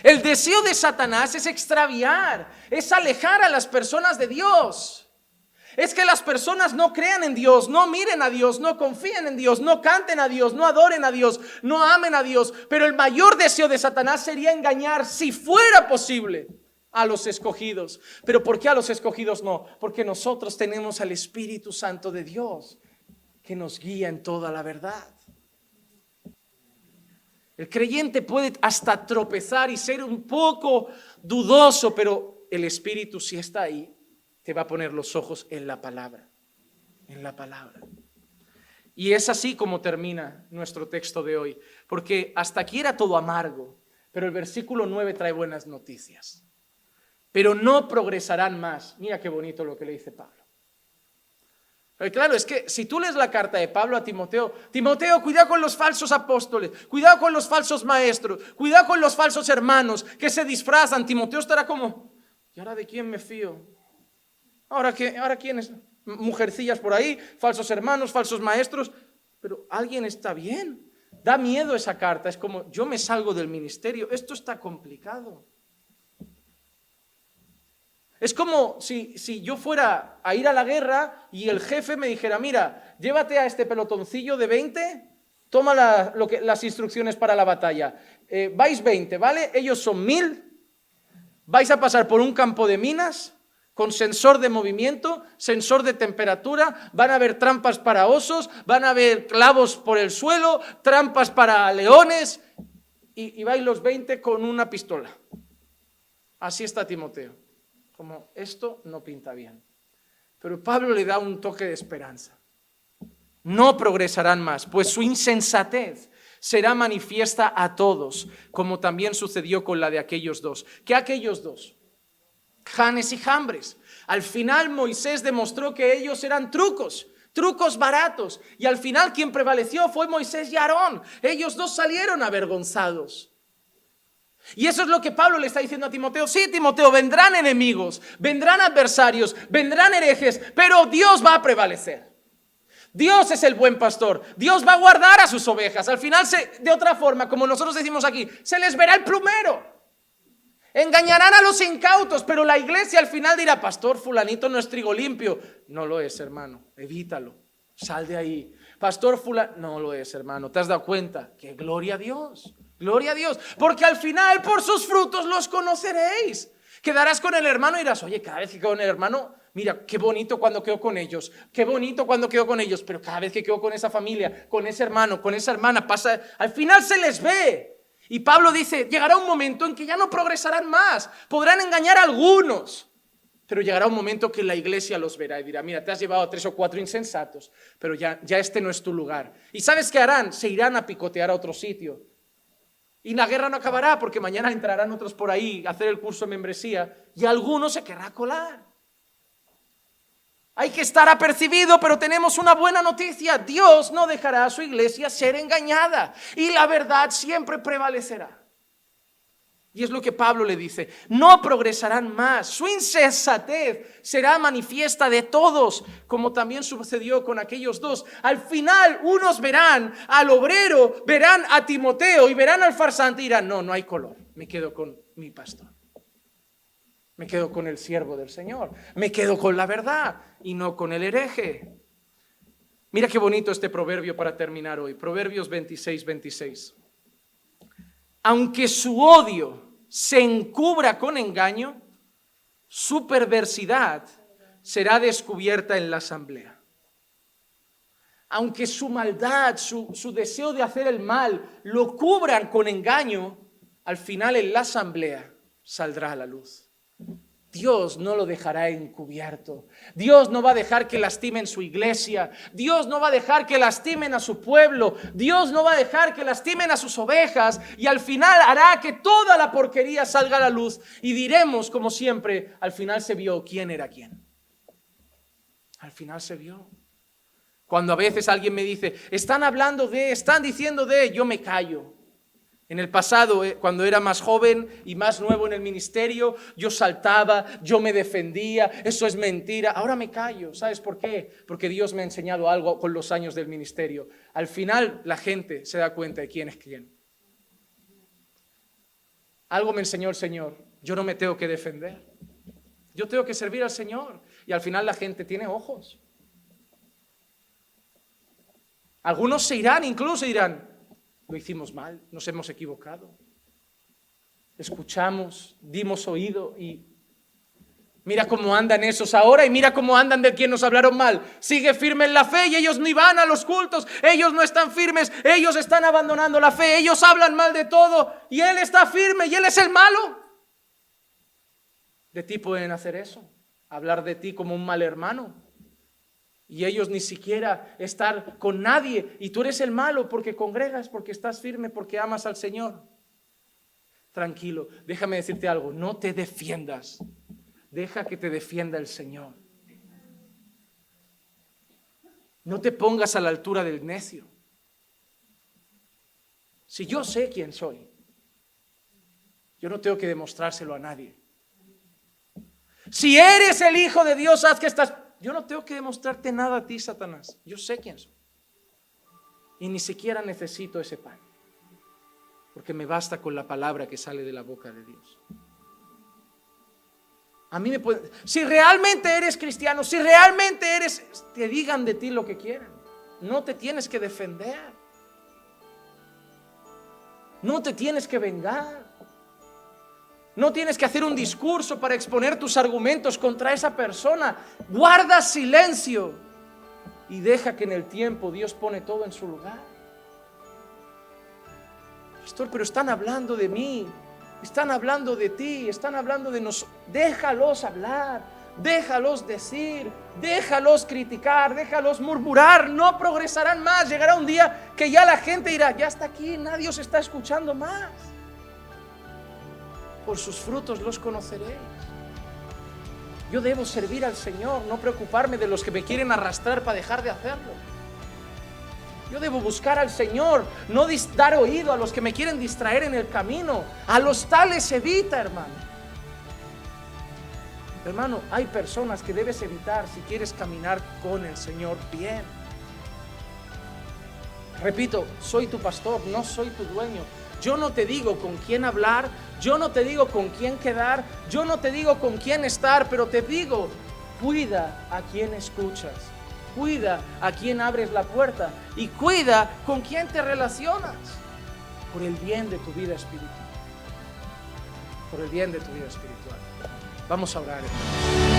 El deseo de Satanás es extraviar, es alejar a las personas de Dios. Es que las personas no crean en Dios, no miren a Dios, no confíen en Dios, no canten a Dios, no adoren a Dios, no amen a Dios. Pero el mayor deseo de Satanás sería engañar, si fuera posible, a los escogidos. ¿Pero por qué a los escogidos no? Porque nosotros tenemos al Espíritu Santo de Dios que nos guía en toda la verdad. El creyente puede hasta tropezar y ser un poco dudoso, pero el Espíritu, si está ahí, te va a poner los ojos en la palabra, en la palabra. Y es así como termina nuestro texto de hoy, porque hasta aquí era todo amargo, pero el versículo 9 trae buenas noticias. Pero no progresarán más. Mira qué bonito lo que le dice Pablo. Pero claro, es que si tú lees la carta de Pablo a Timoteo, Timoteo, cuidado con los falsos apóstoles, cuidado con los falsos maestros, cuidado con los falsos hermanos que se disfrazan. Timoteo estará como, ¿y ahora de quién me fío? ¿Ahora quiénes? Mujercillas por ahí, falsos hermanos, falsos maestros. Pero alguien está bien. Da miedo esa carta. Es como, yo me salgo del ministerio. Esto está complicado. Es como si yo fuera a ir a la guerra y el jefe me dijera, mira, llévate a este pelotoncillo de 20, toma las instrucciones para la batalla. Vais 20, ¿vale? Ellos son 1000. Vais a pasar por un campo de minas con sensor de movimiento, sensor de temperatura, van a haber trampas para osos, van a haber clavos por el suelo, trampas para leones, y vais los 20 con una pistola. Así está Timoteo. Como esto no pinta bien. Pero Pablo le da un toque de esperanza. No progresarán más, pues su insensatez será manifiesta a todos, como también sucedió con la de aquellos dos. ¿Qué aquellos dos? Janes y Jambres. Al final Moisés demostró que ellos eran trucos baratos. Y al final quien prevaleció fue Moisés y Aarón. Ellos dos salieron avergonzados. Y eso es lo que Pablo le está diciendo a Timoteo. Sí, Timoteo, vendrán enemigos, vendrán adversarios, vendrán herejes, pero Dios va a prevalecer. Dios es el buen pastor. Dios va a guardar a sus ovejas. Al final, de otra forma, como nosotros decimos aquí, se les verá el plumero. Engañarán a los incautos, pero la iglesia al final dirá, pastor, fulanito no es trigo limpio. No lo es, hermano, evítalo, sal de ahí. Pastor, no lo es, hermano, ¿te has dado cuenta? Que gloria a Dios, porque al final por sus frutos los conoceréis. Quedarás con el hermano y dirás, oye, cada vez que quedo con el hermano, mira, qué bonito cuando quedo con ellos, pero cada vez que quedo con esa familia, con ese hermano, con esa hermana, pasa, al final se les ve. Y Pablo dice, llegará un momento en que ya no progresarán más, podrán engañar a algunos, pero llegará un momento que la iglesia los verá y dirá, mira, te has llevado a 3 o 4 insensatos, pero ya este no es tu lugar. ¿Y sabes qué harán? Se irán a picotear a otro sitio. Y la guerra no acabará porque mañana entrarán otros por ahí a hacer el curso de membresía y alguno se querrá colar. Hay que estar apercibido, pero tenemos una buena noticia. Dios no dejará a su iglesia ser engañada y la verdad siempre prevalecerá. Y es lo que Pablo le dice, no progresarán más, su insensatez será manifiesta de todos, como también sucedió con aquellos dos. Al final unos verán al obrero, verán a Timoteo y verán al farsante y dirán, no hay color, me quedo con mi pastor. Me quedo con el siervo del Señor, me quedo con la verdad y no con el hereje. Mira qué bonito este proverbio para terminar hoy, Proverbios 26:26. Aunque su odio se encubra con engaño, su perversidad será descubierta en la asamblea. Aunque su maldad, su deseo de hacer el mal, lo cubran con engaño, al final en la asamblea saldrá a la luz. Dios no lo dejará encubierto. Dios no va a dejar que lastimen su iglesia. Dios no va a dejar que lastimen a su pueblo. Dios no va a dejar que lastimen a sus ovejas. Y al final hará que toda la porquería salga a la luz. Y diremos, como siempre, al final se vio quién era quién. Al final se vio. Cuando a veces alguien me dice, están hablando de, están diciendo de, yo me callo. En el pasado, cuando era más joven y más nuevo en el ministerio, yo saltaba, yo me defendía, eso es mentira. Ahora me callo. ¿Sabes por qué? Porque Dios me ha enseñado algo con los años del ministerio. Al final la gente se da cuenta de quién es quién. Algo me enseñó el Señor. Yo no me tengo que defender. Yo tengo que servir al Señor. Y al final la gente tiene ojos. Algunos se irán incluso y dirán, lo hicimos mal, nos hemos equivocado. Escuchamos, dimos oído y mira cómo andan esos ahora y mira cómo andan de quien nos hablaron mal. Sigue firme en la fe y ellos ni van a los cultos, ellos no están firmes, ellos están abandonando la fe, ellos hablan mal de todo y él está firme y él es el malo. De ti pueden hacer eso, hablar de ti como un mal hermano. Y ellos ni siquiera estar con nadie. Y tú eres el malo porque congregas, porque estás firme, porque amas al Señor. Tranquilo, déjame decirte algo. No te defiendas. Deja que te defienda el Señor. No te pongas a la altura del necio. Si yo sé quién soy, yo no tengo que demostrárselo a nadie. Si eres el Hijo de Dios, haz que estás... Yo no tengo que demostrarte nada a ti, Satanás. Yo sé quién soy. Y ni siquiera necesito ese pan. Porque me basta con la palabra que sale de la boca de Dios. A mí me puede... Si realmente eres cristiano, si realmente eres... Te digan de ti lo que quieran. No te tienes que defender. No te tienes que vengar. No tienes que hacer un discurso para exponer tus argumentos contra esa persona. Guarda silencio y deja que en el tiempo Dios pone todo en su lugar. Pastor, pero están hablando de mí, están hablando de ti, están hablando de nosotros. Déjalos hablar, déjalos decir, déjalos criticar, déjalos murmurar. No progresarán más. Llegará un día que ya la gente dirá, ya está aquí, nadie os está escuchando más. Por sus frutos los conoceréis. Yo debo servir al Señor, no preocuparme de los que me quieren arrastrar para dejar de hacerlo. Yo debo buscar al Señor, no dar oído a los que me quieren distraer en el camino. A los tales evita, hermano. Hermano, hay personas que debes evitar si quieres caminar con el Señor bien. Repito, soy tu pastor, no soy tu dueño. Yo no te digo con quién hablar, yo no te digo con quién quedar, yo no te digo con quién estar, pero te digo, cuida a quién escuchas, cuida a quién abres la puerta y cuida con quién te relacionas por el bien de tu vida espiritual. Por el bien de tu vida espiritual. Vamos a orar, hermano.